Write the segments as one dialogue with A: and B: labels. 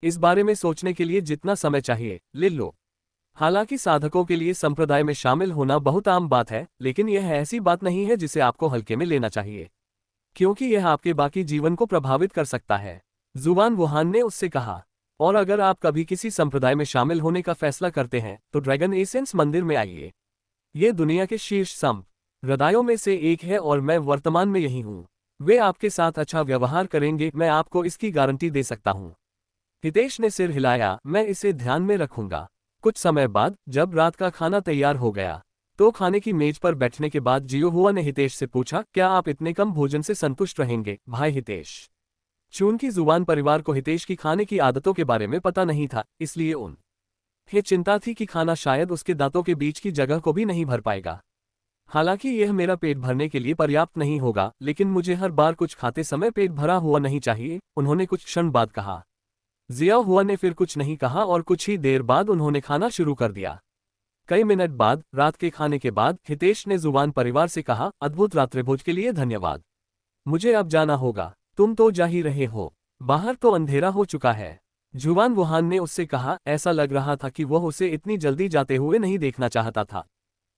A: इस बारे में सोचने के लिए जितना समय चाहिए ले लो। हालांकि साधकों के लिए संप्रदाय में शामिल होना बहुत आम बात है, लेकिन यह ऐसी बात नहीं है जिसे आपको हल्के में लेना चाहिए, क्योंकि यह आपके बाकी जीवन को प्रभावित कर सकता है। जुबान वुहान ने उससे कहा। और अगर आप कभी किसी संप्रदाय में शामिल होने का फैसला करते हैं तो ड्रैगन एसेंस मंदिर में आइए। ये दुनिया के शीर्ष संप्रदायों में से एक है और मैं वर्तमान में यही हूँ। वे आपके साथ अच्छा व्यवहार करेंगे, मैं आपको इसकी गारंटी दे सकता हूँ। हितेश ने सिर हिलाया, मैं इसे ध्यान में रखूंगा। कुछ समय बाद जब रात का खाना तैयार हो गया तो खाने की मेज पर बैठने के बाद जियो हुआ ने हितेश से पूछा, क्या आप इतने कम भोजन से संतुष्ट रहेंगे भाई हितेश? चून की जुबान परिवार को हितेश की खाने की आदतों के बारे में पता नहीं था, इसलिए उन्हें चिंता थी कि खाना शायद उसके दांतों के बीच की जगह को भी नहीं भर पाएगा। हालांकि यह मेरा पेट भरने के लिए पर्याप्त नहीं होगा, लेकिन मुझे हर बार कुछ खाते समय पेट भरा हुआ नहीं चाहिए, उन्होंने कुछ क्षण बाद कहा। जिया हुआ ने फिर कुछ नहीं कहा और कुछ ही देर बाद उन्होंने खाना शुरू कर दिया। कई मिनट बाद रात के खाने के बाद हितेश ने जुबान परिवार से कहा, अद्भुत रात्रिभोज के लिए धन्यवाद। मुझे अब जाना होगा। तुम तो जा ही रहे हो, बाहर तो अंधेरा हो चुका है। जुबान वुहान ने उससे कहा, ऐसा लग रहा था कि वह उसे इतनी जल्दी जाते हुए नहीं देखना चाहता था।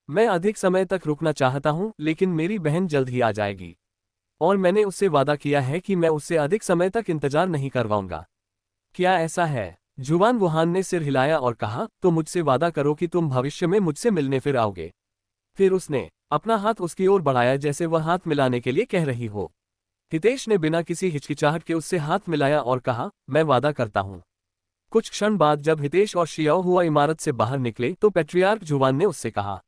A: मैं अधिक समय तक रुकना चाहता हूँ, लेकिन मेरी बहन जल्द ही आ जाएगी और मैंने उससे वादा किया है कि मैं उससे अधिक समय तक इंतजार नहीं करवाऊंगा। क्या ऐसा है? जुबान वुहान ने सिर हिलाया और कहा, तो मुझसे वादा करो कि तुम भविष्य में मुझसे मिलने फिर आओगे। फिर उसने अपना हाथ उसकी ओर बढ़ाया जैसे वह हाथ मिलाने के लिए कह रही हो। हितेश ने बिना किसी हिचकिचाहट के उससे हाथ मिलाया और कहा, मैं वादा करता हूँ। कुछ क्षण बाद जब हितेश और शियाओ हुआ इमारत से बाहर निकले तो पैट्रियार्क जुबान ने उससे कहा,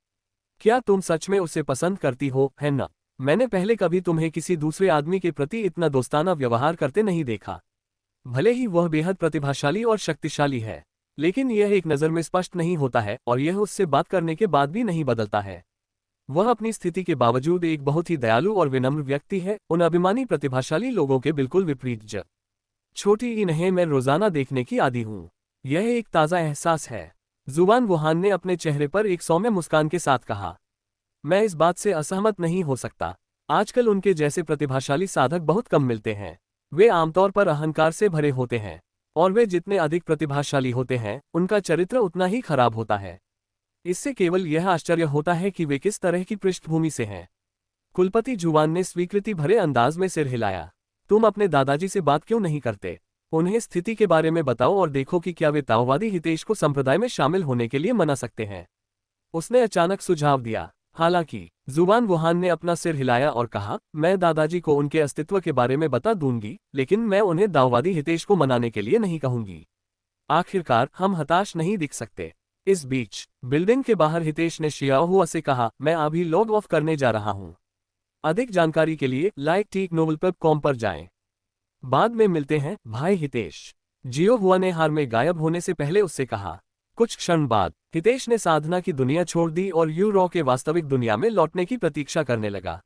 A: क्या तुम सच में उसे पसंद करती हो, है ना? मैंने पहले कभी तुम्हें किसी दूसरे आदमी के प्रति इतना दोस्ताना व्यवहार करते नहीं देखा। भले ही वह बेहद प्रतिभाशाली और शक्तिशाली है, लेकिन यह एक नज़र में स्पष्ट नहीं होता है और यह उससे बात करने के बाद भी नहीं बदलता है। वह अपनी स्थिति के बावजूद एक बहुत ही दयालु और विनम्र व्यक्ति है, उन अभिमानी प्रतिभाशाली लोगों के बिल्कुल विपरीत। छोटी इन्हें मैं रोजाना देखने की आदी हूँ। यह एक ताज़ा एहसास है। जुबान वुहान ने अपने चेहरे पर एक सौम्य मुस्कान के साथ कहा, मैं इस बात से असहमत नहीं हो सकता। आजकल उनके जैसे प्रतिभाशाली साधक बहुत कम मिलते हैं। वे आमतौर पर अहंकार से भरे होते हैं और वे जितने अधिक प्रतिभाशाली होते हैं उनका चरित्र उतना ही खराब होता है। इससे केवल यह आश्चर्य होता है कि वे किस तरह की पृष्ठभूमि से हैं। कुलपति जुबान ने स्वीकृति भरे अंदाज में सिर हिलाया। तुम अपने दादाजी से बात क्यों नहीं करते? उन्हें स्थिति के बारे में बताओ और देखो कि क्या वे ताओवादी हितेश को संप्रदाय में शामिल होने के लिए मना सकते हैं। उसने अचानक सुझाव दिया। हालांकि जुबान वुहान ने अपना सिर हिलाया और कहा, मैं दादाजी को उनके अस्तित्व के बारे में बता दूंगी, लेकिन मैं उन्हें दाओवादी हितेश को मनाने के लिए नहीं कहूंगी। आखिरकार हम हताश नहीं दिख सकते। इस बीच बिल्डिंग के बाहर हितेश ने शियाओहुआ से कहा, मैं अभी लॉग ऑफ करने जा रहा हूं। अधिक जानकारी के लिए like-novelpub.com पर जाएं। बाद में मिलते हैं भाई हितेश, जियो हुआ ने हार में गायब होने से पहले उससे कहा। कुछ क्षण बाद हितेश ने साधना की दुनिया छोड़ दी और यूरो के वास्तविक दुनिया में लौटने की प्रतीक्षा करने लगा।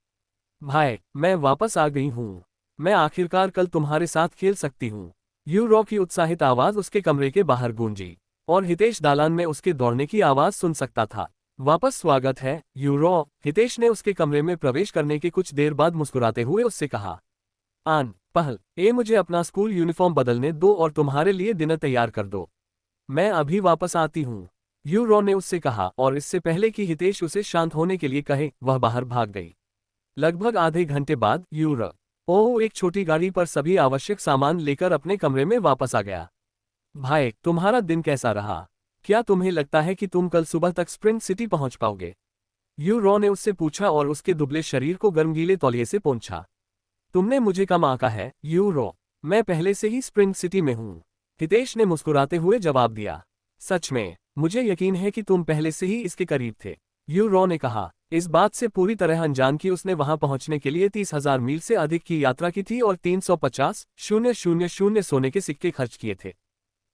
A: भाई, मैं वापस आ गई हूँ। मैं आखिरकार कल तुम्हारे साथ खेल सकती हूँ। यूरो की उत्साहित आवाज उसके कमरे के बाहर गूंजी और हितेश दालान में उसके दौड़ने की आवाज सुन सकता था। वापस स्वागत है यूरो, हितेश ने उसके कमरे में प्रवेश करने के कुछ देर बाद मुस्कुराते हुए उससे कहा। आन पहल मुझे अपना स्कूल यूनिफॉर्म बदलने दो और तुम्हारे लिए डिनर तैयार कर दो। मैं अभी वापस आती हूँ, यूरो ने उससे कहा और इससे पहले कि हितेश उसे शांत होने के लिए कहे वह बाहर भाग गई। लगभग आधे घंटे बाद यूरो एक छोटी गाड़ी पर सभी आवश्यक सामान लेकर अपने कमरे में वापस आ गया। भाई, तुम्हारा दिन कैसा रहा? क्या तुम्हें लगता है कि तुम कल सुबह तक स्प्रिंग सिटी पहुंच पाओगे? यूरो ने उससे पूछा और उसके दुबले शरीर को गर्मगीले तौलिए से पोंछा। तुमने मुझे कम आंका है यूरो, मैं पहले से ही स्प्रिंग सिटी में हूँ, हितेश ने मुस्कुराते हुए जवाब दिया। सच में, मुझे यकीन है कि तुम पहले से ही इसके करीब थे, यूरो ने कहा, इस बात से पूरी तरह अनजान कि उसने वहां पहुंचने के लिए 30,000 मील से अधिक की यात्रा की थी और 350,000 सोने के सिक्के खर्च किए थे।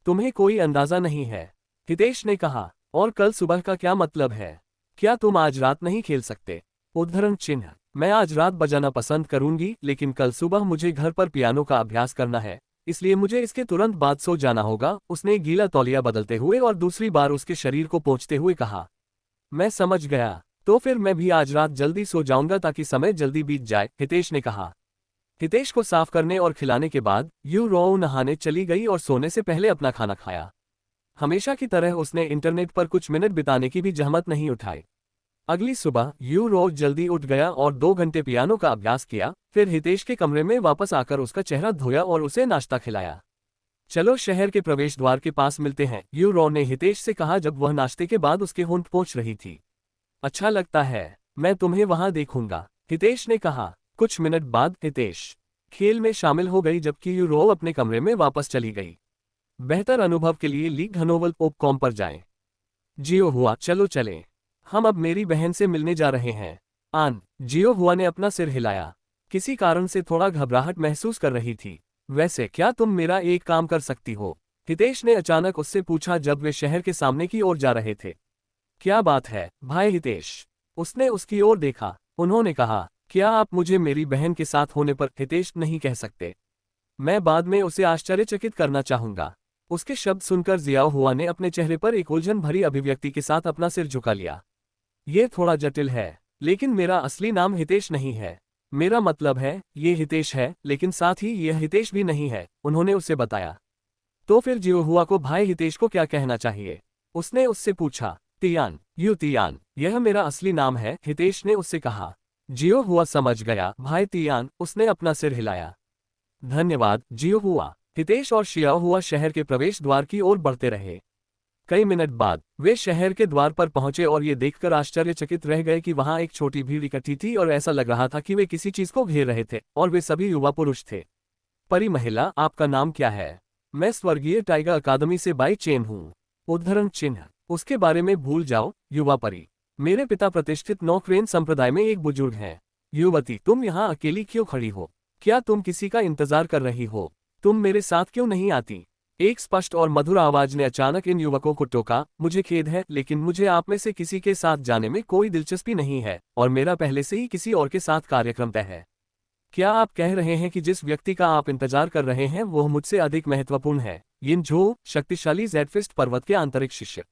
A: तुम्हें कोई अंदाजा नहीं है, हितेश ने कहा, और कल सुबह का क्या मतलब है? क्या तुम आज रात नहीं खेल सकते? उद्धरण चिन्ह, मैं आज रात बजाना पसंद करूंगी, लेकिन कल सुबह मुझे घर पर पियानो का अभ्यास करना है, इसलिए मुझे इसके तुरंत बाद सो जाना होगा, उसने गीला तौलिया बदलते हुए और दूसरी बार उसके शरीर को पोंछते हुए कहा। मैं समझ गया, तो फिर मैं भी आज रात जल्दी सो जाऊंगा ताकि समय जल्दी बीत जाए, हितेश ने कहा। हितेश को साफ करने और खिलाने के बाद यू रो नहाने चली गई और सोने से पहले अपना खाना खाया। हमेशा की तरह उसने इंटरनेट पर कुछ मिनट बिताने की भी जहमत नहीं उठाई। अगली सुबह यू रो जल्दी उठ गया और 2 घंटे पियानो का अभ्यास किया, फिर हितेश के कमरे में वापस आकर उसका चेहरा धोया और उसे नाश्ता खिलाया। चलो शहर के प्रवेश द्वार के पास मिलते हैं, यू रो ने हितेश से कहा जब वह नाश्ते के बाद उसके होंठ पोंछ रही थी। अच्छा लगता है, मैं तुम्हें वहां देखूंगा, हितेश ने कहा। कुछ मिनट बाद हितेश खेल में शामिल हो गई जबकि यू रो अपने कमरे में वापस चली गई। बेहतर अनुभव के लिए leagueHanover.com पर जाएं। जियो हुआ, चलो चलें। हम अब मेरी बहन से मिलने जा रहे हैं। जियो हुआ ने अपना सिर हिलाया। किसी कारण से थोड़ा घबराहट महसूस कर रही थी। वैसे क्या तुम मेरा एक काम कर सकती हो? हितेश ने अचानक उससे पूछा जब वे शहर के सामने की ओर जा रहे थे। क्या बात है भाई हितेश? उसने उसकी ओर देखा। उन्होंने कहा, क्या आप मुझे मेरी बहन के साथ होने पर हितेश नहीं कह सकते? मैं बाद में उसे आश्चर्यचकित करना चाहूंगा। उसके शब्द सुनकर जियाओ हुआ ने अपने चेहरे पर एक उलझन भरी अभिव्यक्ति के साथ अपना सिर झुका लिया। ये थोड़ा जटिल है, लेकिन मेरा असली नाम हितेश नहीं है। मेरा मतलब है, ये हितेश है, लेकिन साथ ही यह हितेश भी नहीं है, उन्होंने उसे बताया। तो फिर जियो हुआ को भाई हितेश को क्या कहना चाहिए? उसने उससे पूछा। तियान, तियान, यह मेरा असली नाम है, हितेश ने उससे कहा। जियो हुआ समझ गया, भाई तियान, उसने अपना सिर हिलाया। धन्यवाद जियो हुआ। हितेश और शियाओ हुआ शहर के प्रवेश द्वार की ओर बढ़ते रहे। कई मिनट बाद वे शहर के द्वार पर पहुंचे और ये देखकर आश्चर्यचकित रह गए कि वहां एक छोटी भीड़ इकट्ठी थी और ऐसा लग रहा था कि वे किसी चीज को घेर रहे थे और वे सभी युवा पुरुष थे। परी महिला, आपका नाम क्या है? मैं स्वर्गीय टाइगर अकादमी से बाई चेन हूँ। उद्धरण चिन्ह, उसके बारे में भूल जाओ, युवा परी। मेरे पिता प्रतिष्ठित नौक्रेन संप्रदाय में एक बुजुर्ग हैं। युवती, तुम यहाँ अकेली क्यों खड़ी हो? क्या तुम किसी का इंतजार कर रही हो? तुम मेरे साथ क्यों नहीं आती? एक स्पष्ट और मधुर आवाज ने अचानक इन युवकों को टोका। मुझे खेद है, लेकिन मुझे आप में से किसी के साथ जाने में कोई दिलचस्पी नहीं है और मेरा पहले से ही किसी और के साथ कार्यक्रम तय है। क्या आप कह रहे हैं कि जिस व्यक्ति का आप इंतजार कर रहे हैं वह मुझसे अधिक महत्वपूर्ण है? यिन झो, शक्तिशाली ज़ेडफिस्ट पर्वत के आंतरिक शिष्य।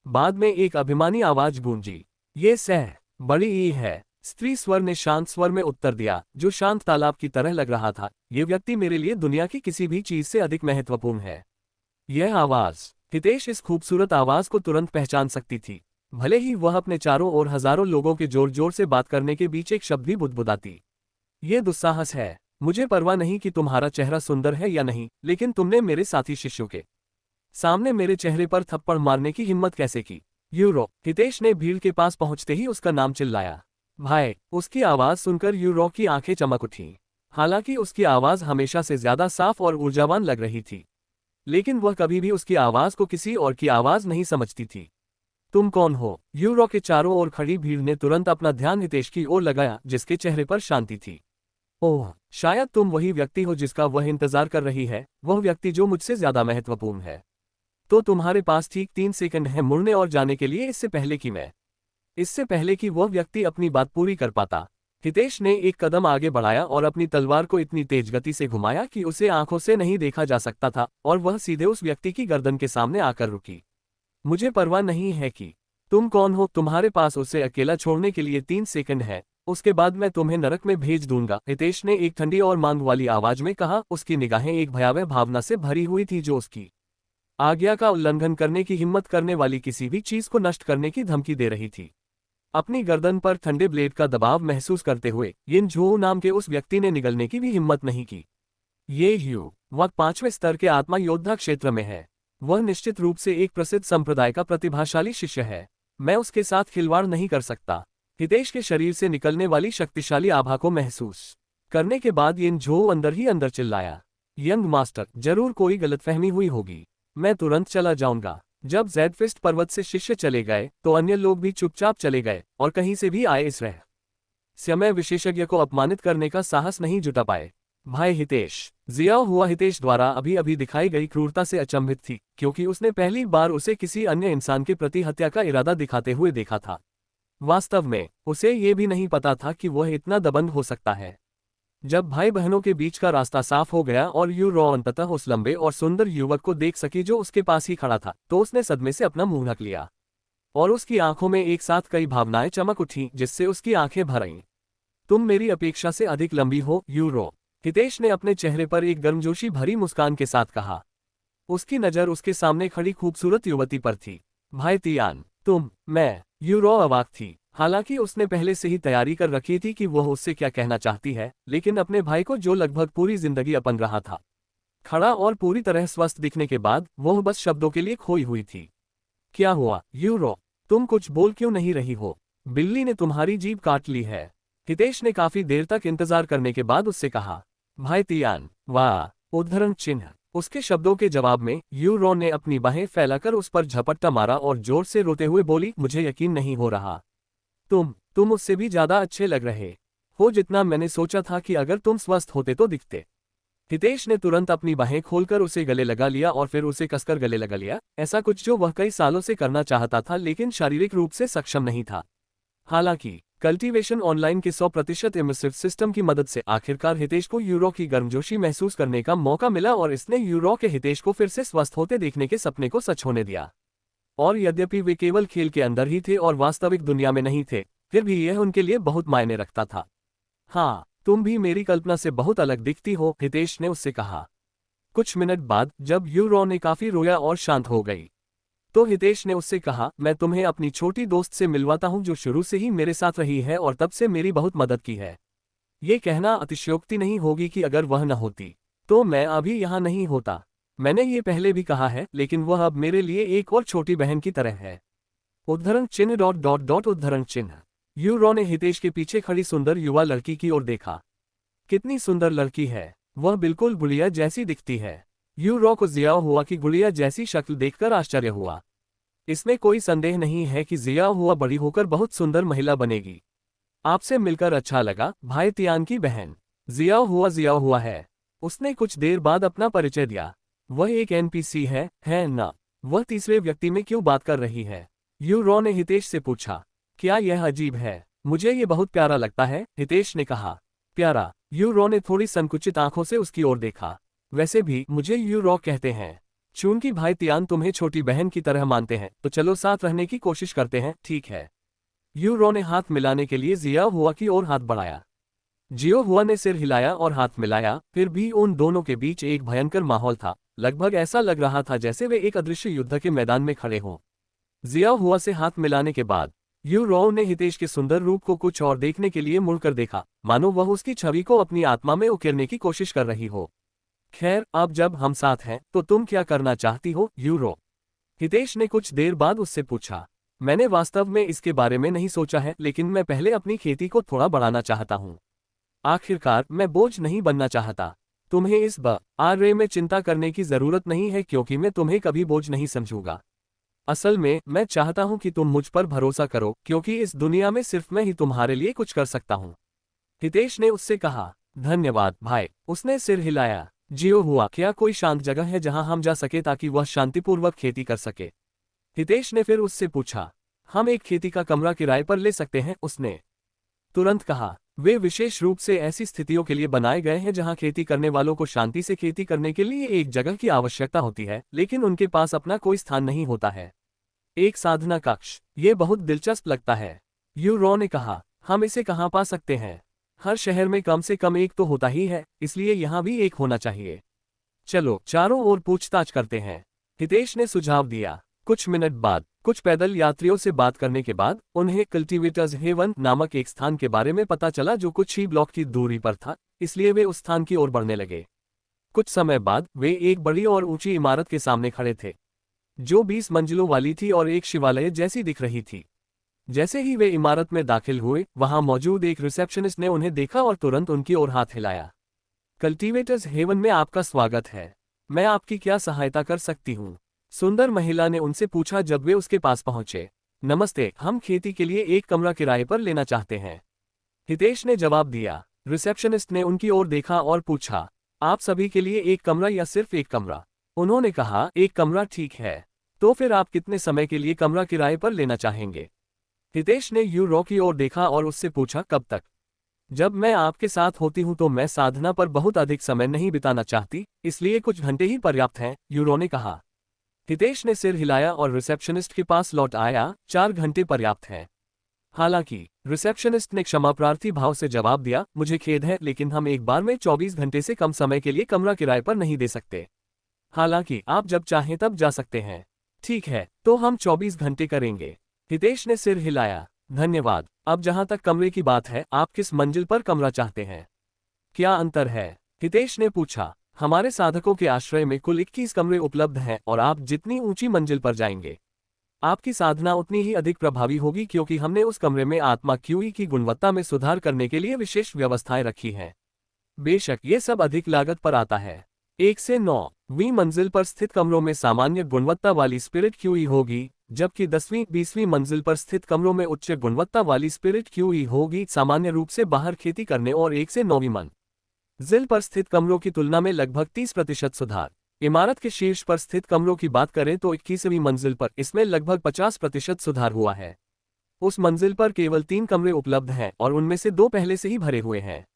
A: बाद में एक अभिमानी आवाज गूंजी। ये सह बड़ी ई है। स्त्री स्वर ने शांत स्वर में उत्तर दिया, जो शांत तालाब की तरह लग रहा था। ये व्यक्ति मेरे लिए दुनिया की किसी भी चीज से अधिक महत्वपूर्ण है। यह आवाज, हितेश इस खूबसूरत आवाज को तुरंत पहचान सकती थी। भले ही वह अपने चारों ओर हजारों लोगों के जोर जोर से बात करने के बीच एक शब्द भी बुदबुदाती। ये दुस्साहस है। मुझे परवाह नहीं कि तुम्हारा चेहरा सुंदर है या नहीं, लेकिन तुमने मेरे साथी शिष्यों के सामने मेरे चेहरे पर थप्पड़ मारने की हिम्मत कैसे की? यूरो, हितेश ने भीड़ के पास पहुंचते ही उसका नाम चिल्लाया। भाई, उसकी आवाज सुनकर यूरो की आंखें चमक उठीं। हालांकि उसकी आवाज हमेशा से ज्यादा साफ और ऊर्जावान लग रही थी, लेकिन वह कभी भी उसकी आवाज को किसी और की आवाज नहीं समझती थी। तुम कौन हो? यूरो के चारों ओर खड़ी भीड़ ने तुरंत अपना ध्यान हितेश की ओर लगाया, जिसके चेहरे पर शांति थी। ओह, शायद तुम वही व्यक्ति हो जिसका वह इंतजार कर रही है, वह व्यक्ति जो मुझसे ज्यादा महत्वपूर्ण है। तो तुम्हारे पास ठीक 3 सेकंड है मुड़ने और जाने के लिए, इससे पहले कि वह व्यक्ति अपनी बात पूरी कर पाता। हितेश ने एक कदम आगे बढ़ाया और अपनी तलवार को इतनी तेज गति से घुमाया कि उसे आंखों से नहीं देखा जा सकता था, और वह सीधे उस व्यक्ति की गर्दन के सामने आकर रुकी। मुझे परवाह नहीं है कि तुम कौन हो, तुम्हारे पास उसे अकेला छोड़ने के लिए 3 सेकंड है, उसके बाद मैं तुम्हें नरक में भेज दूंगा, हितेश ने एक ठंडी और मांग वाली आवाज में कहा। उसकी निगाहें एक भयावह भावना से भरी हुई थी, जो उसकी आज्ञा का उल्लंघन करने की हिम्मत करने वाली किसी भी चीज को नष्ट करने की धमकी दे रही थी। अपनी गर्दन पर ठंडे ब्लेड का दबाव महसूस करते हुए यिन झो नाम के उस व्यक्ति ने निगलने की भी हिम्मत नहीं की। वह 5वें स्तर के आत्मा योद्धा क्षेत्र में है। वह निश्चित रूप से एक प्रसिद्ध संप्रदाय का प्रतिभाशाली शिष्य है। मैं उसके साथ खिलवाड़ नहीं कर सकता। हितेश के शरीर से निकलने वाली शक्तिशाली आभा को महसूस करने के बाद यिन झो अंदर ही अंदर चिल्लाया, यंग मास्टर, जरूर कोई गलतफहमी हुई होगी। मैं तुरंत चला जाऊंगा। जब ज़ेडफिस्ट पर्वत से शिष्य चले गए तो अन्य लोग भी चुपचाप चले गए और कहीं से भी आए इस रहस्यमय विशेषज्ञ को अपमानित करने का साहस नहीं जुटा पाए। भाई हितेश, जिया हुआ हितेश द्वारा अभी अभी दिखाई गई क्रूरता से अचंभित थी, क्योंकि उसने पहली बार उसे किसी अन्य इंसान के प्रति हत्या का इरादा दिखाते हुए देखा था। वास्तव में उसे ये भी नहीं पता था कि वह इतना दबंग हो सकता है। जब भाई बहनों के बीच का रास्ता साफ हो गया और यूरो अंततः उस लंबे और सुंदर युवक को देख सकी जो उसके पास ही खड़ा था, तो उसने सदमे से अपना मुंह ढक लिया और उसकी आंखों में एक साथ कई भावनाएं चमक उठीं, जिससे उसकी आंखें भर आईं। तुम मेरी अपेक्षा से अधिक लंबी हो, यूरो, हितेश ने अपने चेहरे पर एक गर्मजोशी भरी मुस्कान के साथ कहा। उसकी नज़र उसके सामने खड़ी खूबसूरत युवती पर थी। भाई तियान, मैं यूरो अवाक थी। हालांकि उसने पहले से ही तैयारी कर रखी थी कि वह उससे क्या कहना चाहती है, लेकिन अपने भाई को जो लगभग पूरी जिंदगी अपन रहा था, खड़ा और पूरी तरह स्वस्थ दिखने के बाद वह बस शब्दों के लिए खोई हुई थी। क्या हुआ यूरो, तुम कुछ बोल क्यों नहीं रही हो? बिल्ली ने तुम्हारी जीभ काट ली है। हितेश ने काफी देर तक इंतजार करने के बाद उससे कहा। भाई तियान, वाह! उद्धरण चिन्ह। उसके शब्दों के जवाब में यूरो ने अपनी बाहें फैलाकर उस पर झपट्टा मारा और जोर से रोते हुए बोली, मुझे यकीन नहीं हो रहा। तुम उससे भी ज्यादा अच्छे लग रहे हो जितना मैंने सोचा था कि अगर तुम स्वस्थ होते तो दिखते। हितेश ने तुरंत अपनी बाहें खोलकर उसे गले लगा लिया और फिर उसे कसकर गले लगा लिया, ऐसा कुछ जो वह कई सालों से करना चाहता था लेकिन शारीरिक रूप से सक्षम नहीं था। हालांकि कल्टीवेशन ऑनलाइन के 100% इमर्सिव सिस्टम की मदद से आखिरकार हितेश को यूरो की गर्मजोशी महसूस करने का मौका मिला और इसने यूरो के हितेश को फिर से स्वस्थ होते देखने के सपने को सच होने दिया। और यद्यपि वे केवल खेल के अंदर ही थे और वास्तविक दुनिया में नहीं थे, फिर भी यह उनके लिए बहुत मायने रखता था। हाँ, तुम भी मेरी कल्पना से बहुत अलग दिखती हो, हितेश ने उससे कहा। कुछ मिनट बाद जब यूरो ने काफी रोया और शांत हो गई, तो हितेश ने उससे कहा, मैं तुम्हें अपनी छोटी दोस्त से मिलवाता हूं जो शुरू से ही मेरे साथ रही है और तब से मेरी बहुत मदद की है। ये कहना अतिशयोक्ति नहीं होगी कि अगर वह न होती तो मैं अभी यहाँ नहीं होता। मैंने ये पहले भी कहा है, लेकिन वह अब मेरे लिए एक और छोटी बहन की तरह है। उद्धरण चिन्ह डॉट डॉट डॉट उद्धरण चिन्ह। यूरो ने हितेश के पीछे खड़ी सुंदर युवा लड़की की ओर देखा। कितनी सुंदर लड़की है, वह बिल्कुल गुड़िया जैसी दिखती है। यूरो को जिया हुआ की गुड़िया जैसी शक्ल देखकर आश्चर्य हुआ। इसमें कोई संदेह नहीं है कि जिया हुआ बड़ी होकर बहुत सुंदर महिला बनेगी। आपसे मिलकर अच्छा लगा, भाई तियान की बहन। जिया हुआ है। उसने कुछ देर बाद अपना परिचय दिया। वह एक एनपीसी है ना? वह तीसरे व्यक्ति में क्यों बात कर रही है? यूरो ने हितेश से पूछा। क्या यह अजीब है? मुझे ये बहुत प्यारा लगता है, हितेश ने कहा। प्यारा? यूरो ने थोड़ी संकुचित आंखों से उसकी ओर देखा। वैसे भी मुझे यूरो कहते हैं। चूंकि भाई तियान तुम्हें छोटी बहन की तरह मानते हैं, तो चलो साथ रहने की कोशिश करते हैं, ठीक है? यूरो ने हाथ मिलाने के लिए जिया हुआ की ओर हाथ बढ़ाया। जियो हुआ ने सिर हिलाया और हाथ मिलाया, फिर भी उन दोनों के बीच एक भयंकर माहौल था। लगभग ऐसा लग रहा था जैसे वे एक अदृश्य युद्ध के मैदान में खड़े हों। जिया हुआ से हाथ मिलाने के बाद यूरो ने हितेश के सुंदर रूप को कुछ और देखने के लिए मुड़कर देखा, मानो वह उसकी छवि को अपनी आत्मा में उकेरने की कोशिश कर रही हो। खैर, अब जब हम साथ हैं तो तुम क्या करना चाहती हो, यूरो? हितेश ने कुछ देर बाद उससे पूछा। मैंने वास्तव में इसके बारे में नहीं सोचा है, लेकिन मैं पहले अपनी खेती को थोड़ा बढ़ाना चाहता हूँ। आखिरकार मैं बोझ नहीं बनना चाहता। तुम्हें इस बारे में चिंता करने की जरूरत नहीं है क्योंकि मैं तुम्हें कभी बोझ नहीं समझूंगा। असल में मैं चाहता हूं कि तुम मुझ पर भरोसा करो क्योंकि इस दुनिया में सिर्फ मैं ही तुम्हारे लिए कुछ कर सकता हूं। हितेश ने उससे कहा। धन्यवाद भाई, उसने सिर हिलाया। जियो हुआ, क्या कोई शांत जगह है जहां हम जा सके ताकि वह शांतिपूर्वक खेती कर सके? हितेश ने फिर उससे पूछा। हम एक खेती का कमरा किराए पर ले सकते हैं, उसने तुरंत कहा। वे विशेष रूप से ऐसी स्थितियों के लिए बनाए गए हैं जहां खेती करने वालों को शांति से खेती करने के लिए एक जगह की आवश्यकता होती है, लेकिन उनके पास अपना कोई स्थान नहीं होता है। एक साधना कक्ष, ये बहुत दिलचस्प लगता है, यूरो ने कहा। हम इसे कहाँ पा सकते हैं? हर शहर में कम से कम एक तो होता ही है, इसलिए यहाँ भी एक होना चाहिए। चलो चारों ओर पूछताछ करते हैं, हितेश ने सुझाव दिया। कुछ मिनट बाद कुछ पैदल यात्रियों से बात करने के बाद उन्हें कल्टीवेटर्स हेवन नामक एक स्थान के बारे में पता चला जो कुछ ही ब्लॉक की दूरी पर था, इसलिए वे उस स्थान की ओर बढ़ने लगे। कुछ समय बाद वे एक बड़ी और ऊंची इमारत के सामने खड़े थे, जो 20 मंजिलों वाली थी और एक शिवालय जैसी दिख रही थी। जैसे ही वे इमारत में दाखिल हुए, वहां मौजूद एक रिसेप्शनिस्ट ने उन्हें देखा और तुरंत उनकी ओर हाथ हिलाया। कल्टीवेटर्स हेवन में आपका स्वागत है। मैं आपकी क्या सहायता कर सकती हूँ? सुंदर महिला ने उनसे पूछा जब वे उसके पास पहुंचे। नमस्ते, हम खेती के लिए एक कमरा किराए पर लेना चाहते हैं, हितेश ने जवाब दिया। रिसेप्शनिस्ट ने उनकी ओर देखा और पूछा, आप सभी के लिए एक कमरा या सिर्फ एक कमरा? उन्होंने कहा, एक कमरा ठीक है। तो फिर आप कितने समय के लिए कमरा किराए पर लेना चाहेंगे? हितेश ने यूरो की ओर देखा और उससे पूछा, कब तक? जब मैं आपके साथ होती हूं तो मैं साधना पर बहुत अधिक समय नहीं बिताना चाहती, इसलिए कुछ घंटे ही पर्याप्त हैं, यूरो ने कहा। हितेश ने सिर हिलाया और रिसेप्शनिस्ट के पास लौट आया। 4 घंटे पर्याप्त हैं। हालांकि रिसेप्शनिस्ट ने क्षमाप्रार्थी भाव से जवाब दिया, मुझे खेद है लेकिन हम एक बार में 24 घंटे से कम समय के लिए कमरा किराए पर नहीं दे सकते। हालांकि आप जब चाहें तब जा सकते हैं। ठीक है, तो हम 24 घंटे करेंगे। हितेश ने सिर हिलाया। धन्यवाद। अब जहां तक कमरे की बात है, आप किस मंजिल पर कमरा चाहते हैं? क्या अंतर है? हितेश ने पूछा। हमारे साधकों के आश्रय में कुल 21 कमरे उपलब्ध हैं और आप जितनी ऊंची मंजिल पर जाएंगे, आपकी साधना उतनी ही अधिक प्रभावी होगी क्योंकि हमने उस कमरे में आत्मा क्यूई की गुणवत्ता में सुधार करने के लिए विशेष व्यवस्थाएं रखी हैं। बेशक ये सब अधिक लागत पर आता है। 1 से 9वीं मंजिल पर स्थित कमरों में सामान्य गुणवत्ता वाली स्पिरिट क्यूई होगी, जबकि 10वीं 20वीं मंजिल पर स्थित कमरों में उच्च गुणवत्ता वाली स्पिरिट क्यूई होगी, सामान्य रूप से बाहर खेती करने। और 1 से 9वीं मंजिल पर स्थित कमरों की तुलना में लगभग 30% सुधार। इमारत के शीर्ष पर स्थित कमरों की बात करें तो 21वीं मंजिल पर इसमें लगभग 50% सुधार हुआ है। उस मंजिल पर केवल 3 कमरे उपलब्ध हैं और उनमें से 2 पहले से ही भरे हुए हैं।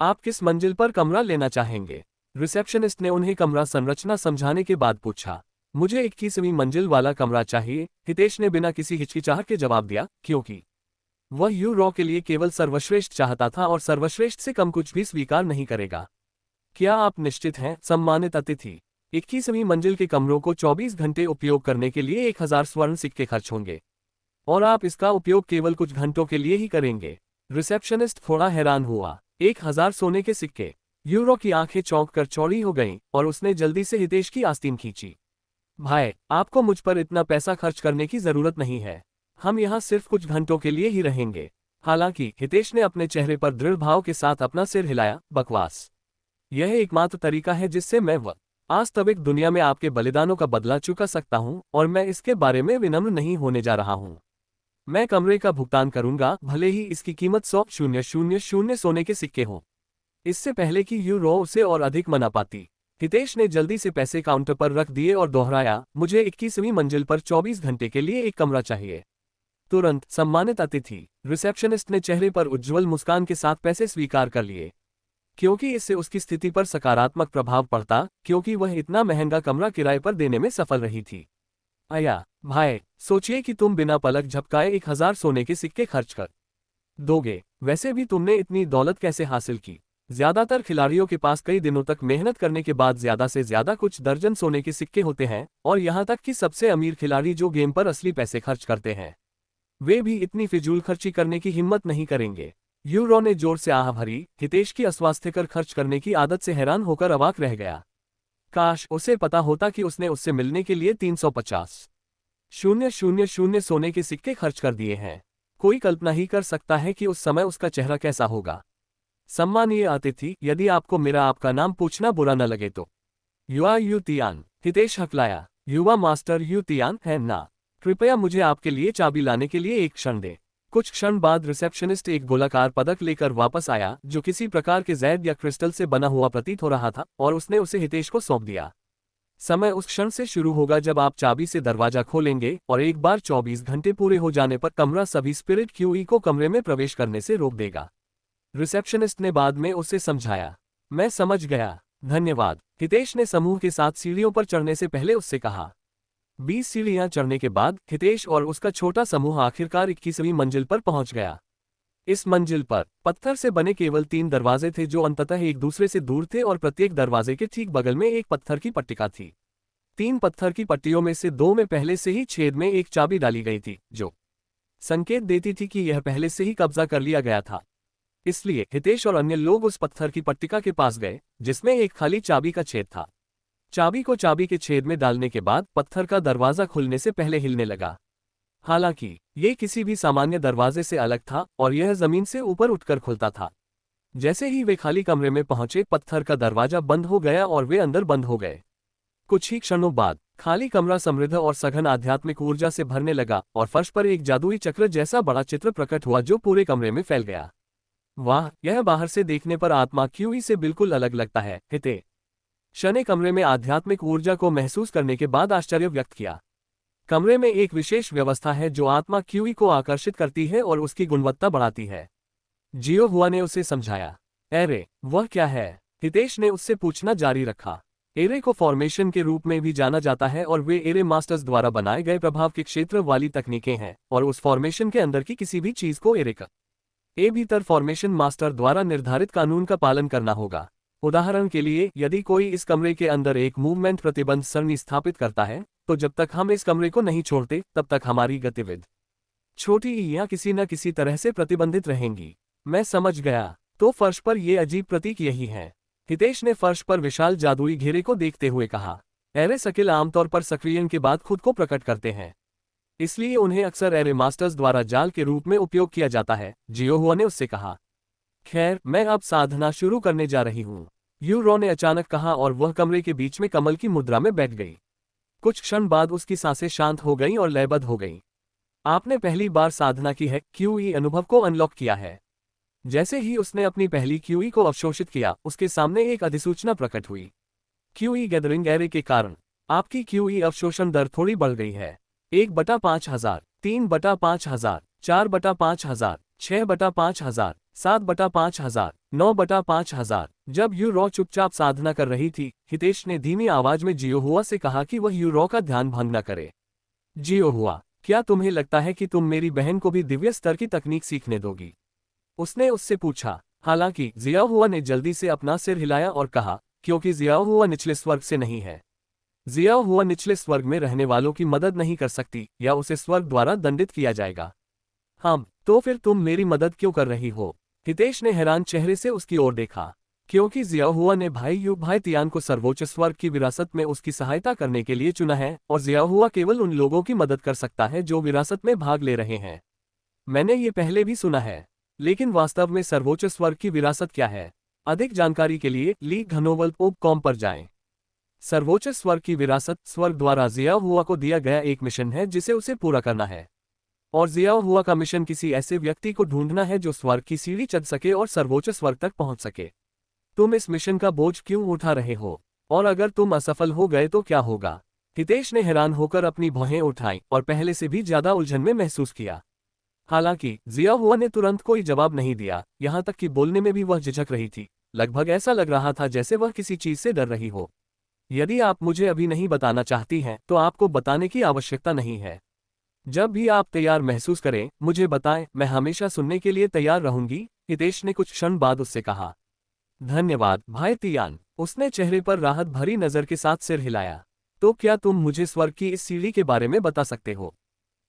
A: आप किस मंजिल पर कमरा लेना चाहेंगे? रिसेप्शनिस्ट ने उन्हें कमरा संरचना समझाने के बाद पूछा। मुझे 21वीं मंजिल वाला कमरा चाहिए, हितेश ने बिना किसी हिचकिचाहट के जवाब दिया, क्योंकि वह यूरो के लिए केवल सर्वश्रेष्ठ चाहता था और सर्वश्रेष्ठ से कम कुछ भी स्वीकार नहीं करेगा। क्या आप निश्चित हैं, सम्मानित अतिथि? 21वीं मंजिल के कमरों को 24 घंटे उपयोग करने के लिए 1000 स्वर्ण सिक्के खर्च होंगे और आप इसका उपयोग केवल कुछ घंटों के लिए ही करेंगे। रिसेप्शनिस्ट थोड़ा हैरान हुआ। 1000 सोने के सिक्के? यूरो की आंखें चौंक कर चौड़ी हो गईं और उसने जल्दी से हितेश की आस्तीन खींची। भाई, आपको मुझ पर इतना पैसा खर्च करने की जरूरत नहीं है। हम यहाँ सिर्फ कुछ घंटों के लिए ही रहेंगे। हालांकि हितेश ने अपने चेहरे पर दृढ़ भाव के साथ अपना सिर हिलाया। बकवास। यह एकमात्र तरीका है जिससे मैं वास्तविक दुनिया में आपके बलिदानों का बदला चुका सकता हूं और मैं इसके बारे में विनम्र नहीं होने जा रहा हूं। मैं कमरे का भुगतान करूंगा, भले ही इसकी कीमत 100,000 सोने के सिक्के हों। इससे पहले कि यूरो उसे और अधिक मना पाती, हितेश ने जल्दी से पैसे काउंटर पर रख दिए और दोहराया, मुझे 21वीं मंजिल पर 24 घंटे के लिए एक कमरा चाहिए। तुरंत, सम्मानित अतिथि। रिसेप्शनिस्ट ने चेहरे पर उज्ज्वल मुस्कान के साथ पैसे स्वीकार कर लिए, क्योंकि इससे उसकी स्थिति पर सकारात्मक प्रभाव पड़ता, क्योंकि वह इतना महंगा कमरा किराए पर देने में सफल रही थी। आया, भाई, सोचिए कि तुम बिना पलक झपकाए 1000 सोने के सिक्के खर्च कर दोगे। वैसे भी तुमने इतनी दौलत कैसे हासिल की? ज्यादातर खिलाड़ियों के पास कई दिनों तक मेहनत करने के बाद ज्यादा से ज्यादा कुछ दर्जन सोने के सिक्के होते हैं, और यहाँ तक कि सबसे अमीर खिलाड़ी जो गेम पर असली पैसे खर्च करते हैं, वे भी इतनी फिजूल खर्ची करने की हिम्मत नहीं करेंगे। यूरो ने जोर से आह भरी। हितेश की अस्वास्थ्यकर खर्च करने की आदत से हैरान होकर अवाक रह गया। काश उसे पता होता कि उसने उससे मिलने के लिए 350,000 सोने के सिक्के खर्च कर दिए हैं। कोई कल्पना ही कर सकता है कि उस समय उसका चेहरा कैसा होगा। सम्मानीय अतिथि, यदि आपको मेरा आपका नाम पूछना बुरा न लगे तो। युवा यूतियान, हितेश हकलाया। युवा मास्टर यूतियान है ना? कृपया मुझे आपके लिए चाबी लाने के लिए एक क्षण दे। कुछ क्षण बाद रिसेप्शनिस्ट एक गोलाकार पदक लेकर वापस आया, जो किसी प्रकार के जैद या क्रिस्टल से बना हुआ प्रतीत हो रहा था, और उसने उसे हितेश को सौंप दिया। समय उस क्षण से शुरू होगा जब आप चाबी से दरवाजा खोलेंगे, और एक बार 24 घंटे पूरे हो जाने पर कमरा सभी स्पिरिट क्यूई को कमरे में प्रवेश करने से रोक देगा। रिसेप्शनिस्ट ने बाद में उसे समझाया। मैं समझ गया, धन्यवाद। हितेश ने समूह के साथ सीढ़ियों पर चढ़ने से पहले उससे कहा। 20 सीढ़ियां चढ़ने के बाद हितेश और उसका छोटा समूह आखिरकार 21वीं मंजिल पर पहुंच गया। इस मंजिल पर पत्थर से बने केवल 3 दरवाजे थे जो अंततः एक दूसरे से दूर थे, और प्रत्येक दरवाजे के ठीक बगल में एक पत्थर की पट्टिका थी। 3 पत्थर की पट्टियों में से 2 में पहले से ही छेद में एक चाबी डाली गई थी, जो संकेत देती थी कि यह पहले से ही कब्जा कर लिया गया था। इसलिए हितेश और अन्य लोग उस पत्थर की पट्टिका के पास गए जिसमें एक खाली चाबी का छेद था। चाबी को चाबी के छेद में डालने के बाद पत्थर का दरवाजा खुलने से पहले हिलने लगा। हालांकि ये किसी भी सामान्य दरवाजे से अलग था और यह जमीन से ऊपर उठकर खुलता था। जैसे ही वे खाली कमरे में पहुंचे, पत्थर का दरवाजा बंद हो गया और वे अंदर बंद हो गए। कुछ ही क्षणों बाद खाली कमरा समृद्ध और सघन आध्यात्मिक ऊर्जा से भरने लगा और फर्श पर एक जादुई चक्र जैसा बड़ा चित्र प्रकट हुआ जो पूरे कमरे में फैल गया। वाह, यह बाहर से देखने पर आत्मा क्यूई से बिल्कुल अलग लगता है। हितेश ने कमरे में आध्यात्मिक ऊर्जा को महसूस करने के बाद आश्चर्य व्यक्त किया। कमरे में एक विशेष व्यवस्था है जो आत्मा क्यूई को आकर्षित करती है और उसकी गुणवत्ता बढ़ाती है। जियो हुआ ने उसे समझाया। अरे, वह क्या है? हितेश ने उससे पूछना जारी रखा। एरे को फॉर्मेशन के रूप में भी जाना जाता है और वे एरे मास्टर्स द्वारा बनाए गए प्रभाव के क्षेत्र वाली तकनीकें हैं और उस फॉर्मेशन के अंदर की किसी भी चीज को एरे का भीतर फॉर्मेशन मास्टर द्वारा निर्धारित कानून का पालन करना होगा। उदाहरण के लिए, यदि कोई इस कमरे के अंदर एक मूवमेंट प्रतिबंध सरणी स्थापित करता है, तो जब तक हम इस कमरे को नहीं छोड़ते तब तक हमारी गतिविधि छोटी ईयां किसी न किसी तरह से प्रतिबंधित रहेंगी। मैं समझ गया। तो फर्श पर ये अजीब प्रतीक यही है। हितेश ने फर्श पर विशाल जादुई घेरे को देखते हुए कहा। एरे स्किल आमतौर पर सक्रियण के बाद खुद को प्रकट करते हैं, इसलिए उन्हें अक्सर एरे मास्टर्स द्वारा जाल के रूप में उपयोग किया जाता है, जियोहुआ ने उससे कहा। खैर, मैं अब साधना शुरू करने जा रही हूँ, यूरो ने अचानक कहा और वह कमरे के बीच में कमल की मुद्रा में बैठ गई। कुछ क्षण बाद उसकी सांसें शांत हो गईं और लयबद्ध हो गईं। आपने पहली बार साधना की है, क्यूई अनुभव को अनलॉक किया है। जैसे ही उसने अपनी पहली क्यूई को अवशोषित किया, उसके सामने एक अधिसूचना प्रकट हुई। क्यूई गैदरिंग एरे के कारण आपकी क्यूई अवशोषण दर थोड़ी बढ़ गई है। 1/5000, 3/5000, 4/5000, 6/5000, 7/5000, 9/5000। जब यूरो चुपचाप साधना कर रही थी, हितेश ने धीमी आवाज में जियोहुआ से कहा कि वह यूरो का ध्यान भंग न करे। जियोहुआ, क्या तुम्हें लगता है कि तुम मेरी बहन को भी दिव्य स्तर की तकनीक सीखने दोगी? उसने उससे पूछा। हालांकि जियाहुआ ने जल्दी से अपना सिर हिलाया और कहा, क्योंकि जियाहुआ निचले स्वर्ग से नहीं है। जियाहुआ निचले स्वर्ग में रहने वालों की मदद नहीं कर सकती या उसे स्वर्ग द्वारा दंडित किया जाएगा। हाँ, तो फिर तुम मेरी मदद क्यों कर रही हो? हितेश ने हैरान चेहरे से उसकी ओर देखा। क्योंकि जियाहुआ ने भाई तियान को सर्वोच्च स्वर्ग की विरासत में उसकी सहायता करने के लिए चुना है और जियाहुआ केवल उन लोगों की मदद कर सकता है जो विरासत में भाग ले रहे हैं। मैंने ये पहले भी सुना है, लेकिन वास्तव में सर्वोच्च स्वर्ग की विरासत क्या है? अधिक जानकारी के लिए leaguehannover.com पर जाएं। सर्वोच्च स्वर्ग की विरासत स्वर्ग द्वारा जियाहुआ को दिया गया एक मिशन है जिसे उसे पूरा करना है, और जियाहुआ का मिशन किसी ऐसे व्यक्ति को ढूंढना है जो स्वर्ग की सीढ़ी चढ़ सके और सर्वोच्च स्वर्ग तक पहुंच सके। तुम इस मिशन का बोझ क्यों उठा रहे हो? और अगर तुम असफल हो गए तो क्या होगा? हितेश ने हैरान होकर अपनी भौहें उठाई और पहले से भी ज्यादा उलझन में महसूस किया। हालांकि जियाहुआ ने तुरंत कोई जवाब नहीं दिया, यहां तक कि बोलने में भी वह झिझक रही थी। लगभग ऐसा लग रहा था जैसे वह किसी चीज से डर रही हो। यदि आप मुझे अभी नहीं बताना चाहती हैं, तो आपको बताने की आवश्यकता नहीं है। जब भी आप तैयार महसूस करें, मुझे बताएं, मैं हमेशा सुनने के लिए तैयार रहूंगी। हितेश ने कुछ क्षण बाद उससे कहा। धन्यवाद भाई तियान। उसने चेहरे पर राहत भरी नजर के साथ सिर हिलाया। तो क्या तुम मुझे स्वर्ग की इस सीढ़ी के बारे में बता सकते हो?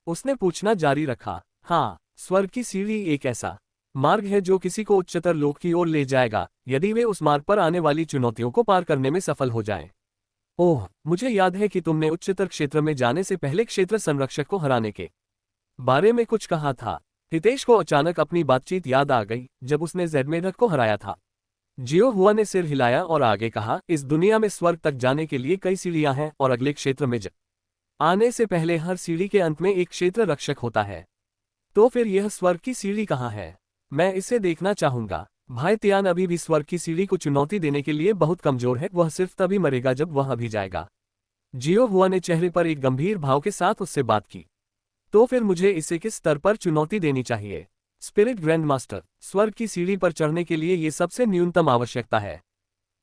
A: उसने पूछना जारी रखा। हाँ, स्वर्ग की सीढ़ी एक ऐसा मार्ग है जो किसी को उच्चतर लोक की ओर ले जाएगा, यदि वे उस मार्ग पर आने वाली चुनौतियों को पार करने में सफल हो जाएं। ओह, मुझे याद है कि तुमने उच्चतर क्षेत्र में जाने से पहले क्षेत्र संरक्षक को हराने के बारे में कुछ कहा था। हितेश को अचानक अपनी बातचीत याद आ गई जब उसने ज़ेडमेडक को हराया था। जियोहुआ ने सिर हिलाया और आगे कहा, इस दुनिया में स्वर्ग तक जाने के लिए कई सीढ़ियां हैं और अगले क्षेत्र में आने से पहले हर सीढ़ी के अंत में एक क्षेत्र रक्षक होता है। तो फिर यह स्वर्ग की सीढ़ी कहाँ है? मैं इसे देखना चाहूंगा। भाई तियान अभी भी स्वर्ग की सीढ़ी को चुनौती देने के लिए बहुत कमजोर है, वह सिर्फ तभी मरेगा जब वह अभी जाएगा। जियोहुआ ने चेहरे पर एक गंभीर भाव के साथ उससे बात की। तो फिर मुझे इसे किस स्तर पर चुनौती देनी चाहिए? स्पिरिट ग्रैंड मास्टर, स्वर्ग की सीढ़ी पर चढ़ने के लिए ये सबसे न्यूनतम आवश्यकता है।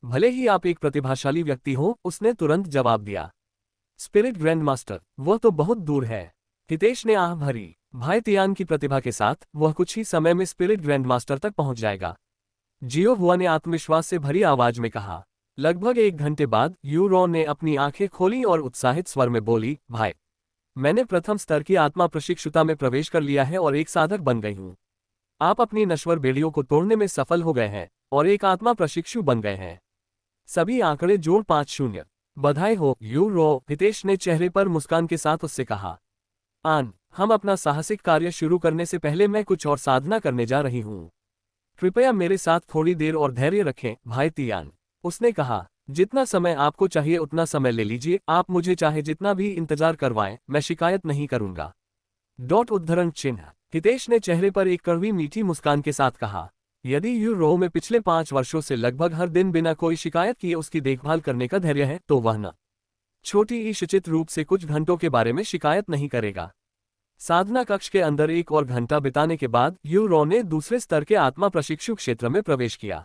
A: भले ही आप एक प्रतिभाशाली व्यक्ति हो, उसने तुरंत जवाब दिया। स्पिरिट ग्रैंड मास्टर, वह तो बहुत दूर है। हितेश ने आह भरी। भाई तियान की प्रतिभा के साथ वह कुछ ही समय में स्पिरिट ग्रैंड मास्टर तक पहुंच जाएगा। जियोहुआ ने आत्मविश्वास से भरी आवाज में कहा। लगभग 1 घंटे बाद यूरो ने अपनी आंखें खोली और उत्साहित स्वर में बोली, भाई, मैंने प्रथम स्तर की आत्मा प्रशिक्षुता में प्रवेश कर लिया है और एक साधक बन गई हूँ। आप अपनी नश्वर बेड़ियों को तोड़ने में सफल हो गए हैं और एक आत्मा प्रशिक्षु बन गए हैं। सभी आंकड़े जोड़ 5-0। बधाई हो यूरो, हितेश ने चेहरे पर मुस्कान के साथ उससे कहा। हम अपना साहसिक कार्य शुरू करने से पहले मैं कुछ और साधना करने जा रही हूँ। कृपया मेरे साथ थोड़ी देर और धैर्य रखें भाई तियान। उसने कहा, जितना समय आपको चाहिए उतना समय ले लीजिए, आप मुझे चाहे जितना भी इंतजार करवाएं, मैं शिकायत नहीं करूंगा। उद्धरण चिन्ह। हितेश ने चेहरे पर एक कड़वी मीठी मुस्कान के साथ कहा। यदि यूरो में पिछले 5 वर्षों से लगभग हर दिन बिना कोई शिकायत किए उसकी देखभाल करने का धैर्य है, तो वह न छोटी ईशिचित रूप से कुछ घंटों के बारे में शिकायत नहीं करेगा। साधना कक्ष के अंदर 1 और घंटा बिताने के बाद यूरो ने दूसरे स्तर के आत्मा प्रशिक्षु क्षेत्र में प्रवेश किया।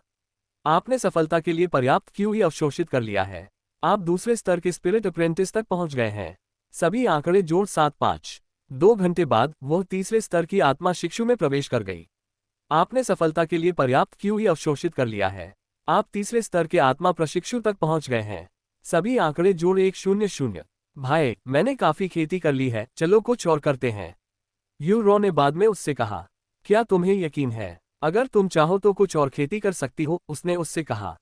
A: आपने सफलता के लिए पर्याप्त क्यूई अवशोषित कर लिया है। आप दूसरे स्तर के स्पिरिट अप्रेंटिस तक पहुंच गए हैं। सभी आंकड़े जोड़ 7-5। 2 घंटे बाद वह तीसरे स्तर की आत्मा शिक्षु में प्रवेश कर गई। आपने सफलता के लिए पर्याप्त क्यूई अवशोषित कर लिया है। आप तीसरे स्तर के आत्मा प्रशिक्षु तक पहुंच गए हैं। सभी आंकड़े जोड़ 100। भाई, मैंने काफी खेती कर ली है, चलो कुछ और करते हैं। यूरो ने बाद में उससे कहा। क्या तुम्हें यकीन है? अगर तुम चाहो तो कुछ और खेती कर सकती हो, उसने उससे कहा।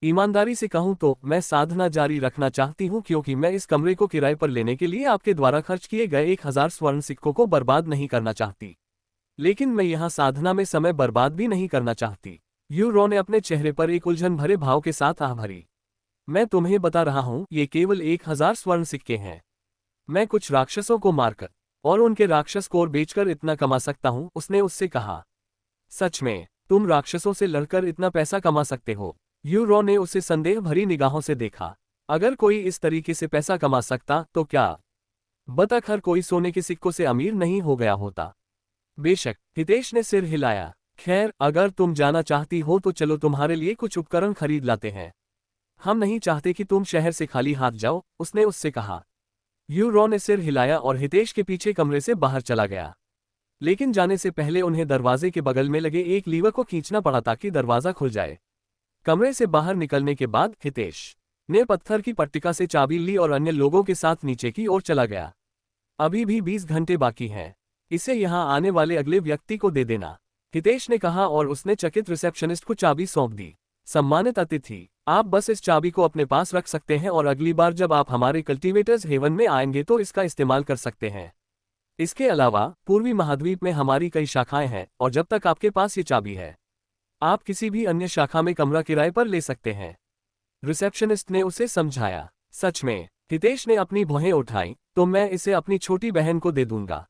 A: ईमानदारी से कहूं तो मैं साधना जारी रखना चाहती हूं, क्योंकि मैं इस कमरे को किराए पर लेने के लिए आपके द्वारा खर्च किए गए 1000 स्वर्ण सिक्कों को बर्बाद नहीं करना चाहती। लेकिन मैं यहाँ साधना में समय बर्बाद भी नहीं करना चाहती। यूरो ने अपने चेहरे पर एक उलझन भरे भाव के साथ आह भरी। मैं तुम्हें बता रहा हूं, ये केवल 1000 स्वर्ण सिक्के हैं। मैं कुछ राक्षसों को मारकर और उनके राक्षस कोर बेचकर इतना कमा सकता हूं, उसने उससे कहा। सच में, तुम राक्षसों से लड़कर इतना पैसा कमा सकते हो? यूरो ने उसे संदेह भरी निगाहों से देखा। अगर कोई इस तरीके से पैसा कमा सकता तो क्या बतख हर कोई सोने के सिक्कों से अमीर नहीं हो गया होता? बेशक, हितेश ने सिर हिलाया। खैर, अगर तुम जाना चाहती हो तो चलो, तुम्हारे लिए कुछ उपकरण खरीद लाते हैं। हम नहीं चाहते कि तुम शहर से खाली हाथ जाओ, उसने उससे कहा। यूरो ने सिर हिलाया और हितेश के पीछे कमरे से बाहर चला गया। लेकिन जाने से पहले उन्हें दरवाजे के बगल में लगे एक लीवर को खींचना पड़ा ताकि दरवाजा खुल जाए। कमरे से बाहर निकलने के बाद हितेश ने पत्थर की पट्टिका से चाबी ली और अन्य लोगों के साथ नीचे की ओर चला गया। अभी भी 20 घंटे बाकी हैं। इसे यहां आने वाले अगले व्यक्ति को दे देना, हितेश ने कहा और उसने चकित रिसेप्शनिस्ट को चाबी सौंप दी। सम्मानित अतिथि, आप बस इस चाबी को अपने पास रख सकते हैं और अगली बार जब आप हमारे कल्टीवेटर्स हेवन में आएंगे तो इसका इस्तेमाल कर सकते हैं। इसके अलावा पूर्वी महाद्वीप में हमारी कई शाखाएं हैं और जब तक आपके पास ये चाबी है, आप किसी भी अन्य शाखा में कमरा किराए पर ले सकते हैं। रिसेप्शनिस्ट ने उसे समझाया। सच में, हितेश ने अपनी भौहें उठाई, तो मैं इसे अपनी छोटी बहन को दे दूंगा।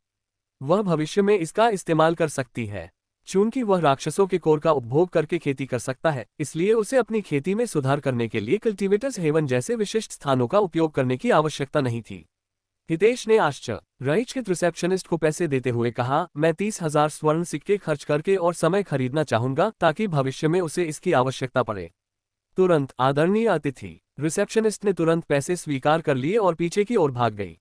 A: वह भविष्य में इसका इस्तेमाल कर सकती है। चूंकि वह राक्षसों के कोर का उपभोग करके खेती कर सकता है, इसलिए उसे अपनी खेती में सुधार करने के लिए कल्टीवेटर्स हेवन जैसे विशिष्ट स्थानों का उपयोग करने की आवश्यकता नहीं थी। हितेश ने आश्चर्यचकित रिसेप्शनिस्ट को पैसे देते हुए कहा, मैं 30,000 स्वर्ण सिक्के खर्च करके और समय खरीदना चाहूंगा ताकि भविष्य में उसे इसकी आवश्यकता पड़े। तुरंत, आदरणीय अतिथि। रिसेप्शनिस्ट ने तुरंत पैसे स्वीकार कर लिए और पीछे की ओर भाग गई।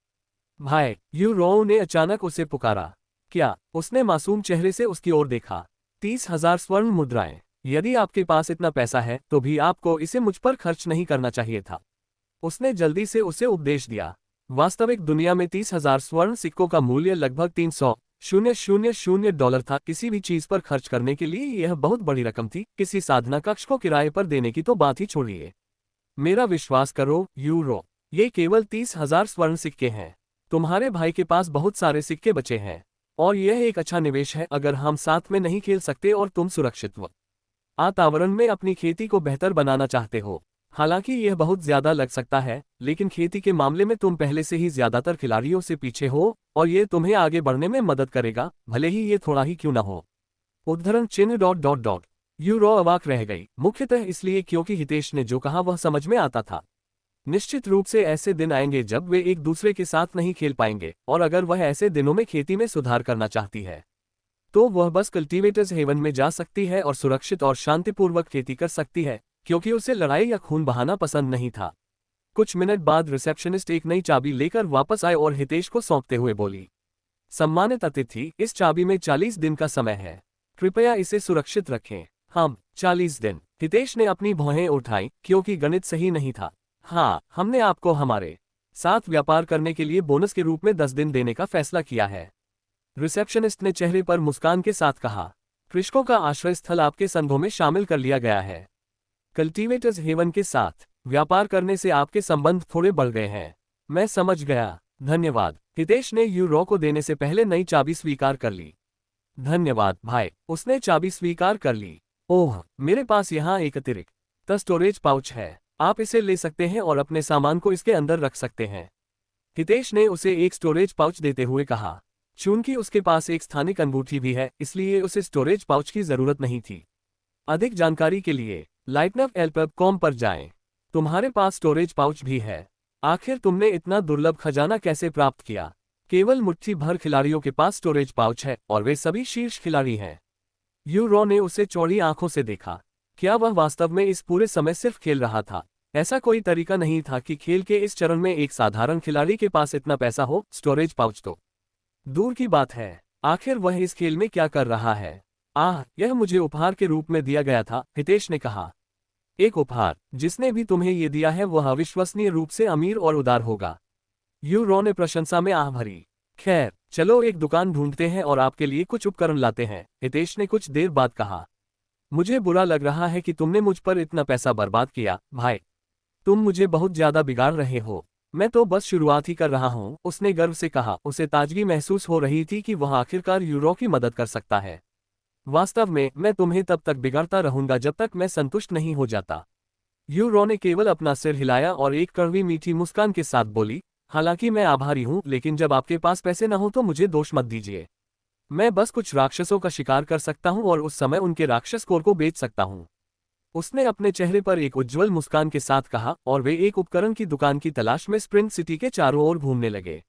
A: भाई, यूरो ने अचानक उसे पुकारा। क्या? उसने मासूम चेहरे से उसकी ओर देखा। 30,000 स्वर्ण मुद्राएं। यदि आपके पास इतना पैसा है तो भी आपको इसे मुझ पर खर्च नहीं करना चाहिए था। उसने जल्दी से उसे उपदेश दिया। वास्तविक दुनिया में 30,000 स्वर्ण सिक्कों का मूल्य लगभग $300,000 था। किसी भी चीज पर खर्च करने के लिए यह बहुत बड़ी रकम थी। किसी साधना कक्ष को किराए पर देने की तो बात ही छोड़िए। मेरा विश्वास करो यूरो, ये केवल 30,000 स्वर्ण सिक्के हैं। तुम्हारे भाई के पास बहुत सारे सिक्के बचे हैं और यह एक अच्छा निवेश है। अगर हम साथ में नहीं खेल सकते और तुम सुरक्षित वातावरण में अपनी खेती को बेहतर बनाना चाहते हो, हालांकि यह बहुत ज्यादा लग सकता है, लेकिन खेती के मामले में तुम पहले से ही ज्यादातर खिलाड़ियों से पीछे हो और यह तुम्हें आगे बढ़ने में मदद करेगा, भले ही ये थोड़ा ही क्यों न हो। उद्धरण चिन्ह ... यूरो अवाक रह गई, मुख्यतः इसलिए क्योंकि हितेश ने जो कहा वह समझ में आता था। निश्चित रूप से ऐसे दिन आएंगे जब वे एक दूसरे के साथ नहीं खेल पाएंगे, और अगर वह ऐसे दिनों में खेती में सुधार करना चाहती है तो वह बस कल्टीवेटर्स हेवन में जा सकती है और सुरक्षित और शांतिपूर्वक खेती कर सकती है, क्योंकि उसे लड़ाई या खून बहाना पसंद नहीं था। कुछ मिनट बाद रिसेप्शनिस्ट एक नई चाबी लेकर वापस आए और हितेश को सौंपते हुए बोली, सम्मानित अतिथि, इस चाबी में 40 दिन का समय है। कृपया इसे सुरक्षित रखें। हम 40 दिन। हितेश ने अपनी भौहें उठाई, क्योंकि गणित सही नहीं था। हाँ, हमने आपको हमारे साथ व्यापार करने के लिए बोनस के रूप में 10 दिन देने का फैसला किया है। रिसेप्शनिस्ट ने चेहरे पर मुस्कान के साथ कहा, कृषकों का आश्रय स्थल आपके संघों में शामिल कर लिया गया है। कल्टीवेटर्स हेवन के साथ व्यापार करने से आपके संबंध थोड़े बढ़ गए हैं। मैं समझ गया, धन्यवाद। हितेश ने यूरो को देने से पहले नई चाबी स्वीकार कर ली। धन्यवाद भाई, उसने चाबी स्वीकार कर ली। ओह, मेरे पास यहाँ एक अतिरिक्त स्टोरेज पाउच है, आप इसे ले सकते हैं और अपने सामान को इसके अंदर रख सकते हैं। हितेश ने उसे एक स्टोरेज पाउच देते हुए कहा। चूंकि उसके पास एक स्थानिक अंगूठी भी है, इसलिए उसे स्टोरेज पाउच की जरूरत नहीं थी। अधिक जानकारी के लिए lightnavlpub.com पर जाएं। तुम्हारे पास स्टोरेज पाउच भी है। आखिर तुमने इतना दुर्लभ खजाना कैसे प्राप्त किया? केवल मुट्ठी भर खिलाड़ियों के पास स्टोरेज पाउच है और वे सभी शीर्ष खिलाड़ी हैं। यूरो ने उसे चौड़ी आंखों से देखा। क्या वह वास्तव में इस पूरे समय सिर्फ खेल रहा था? ऐसा कोई तरीका नहीं था कि खेल के इस चरण में एक साधारण खिलाड़ी के पास इतना पैसा हो, स्टोरेज पाउच तो दूर की बात है। आखिर वह इस खेल में क्या कर रहा है? यह मुझे उपहार के रूप में दिया गया था, हितेश ने कहा। एक उपहार? जिसने भी तुम्हें ये दिया है वह अविश्वसनीय रूप से अमीर और उदार होगा। यूरो ने प्रशंसा में आह भरी। खैर, चलो एक दुकान ढूंढते हैं और आपके लिए कुछ उपकरण लाते हैं, हितेश ने कुछ देर बाद कहा। मुझे बुरा लग रहा है कि तुमने मुझ पर इतना पैसा बर्बाद किया, भाई। तुम मुझे बहुत ज्यादा बिगाड़ रहे हो। मैं तो बस शुरुआत ही कर रहा हूं, उसने गर्व से कहा। उसे ताजगी महसूस हो रही थी कि वह आखिरकार यूरो की मदद कर सकता है। वास्तव में मैं तुम्हें तब तक बिगाड़ता रहूंगा जब तक मैं संतुष्ट नहीं हो जाता। यूरो ने केवल अपना सिर हिलाया और एक कड़वी मीठी मुस्कान के साथ बोली, हालांकि मैं आभारी हूं, लेकिन जब आपके पास पैसे न हो तो मुझे दोष मत दीजिए। मैं बस कुछ राक्षसों का शिकार कर सकता हूं और उस समय उनके राक्षस कोर को बेच सकता हूं। उसने अपने चेहरे पर एक उज्ज्वल मुस्कान के साथ कहा और वे एक उपकरण की दुकान की तलाश में स्प्रिंग सिटी के चारों ओर घूमने लगे।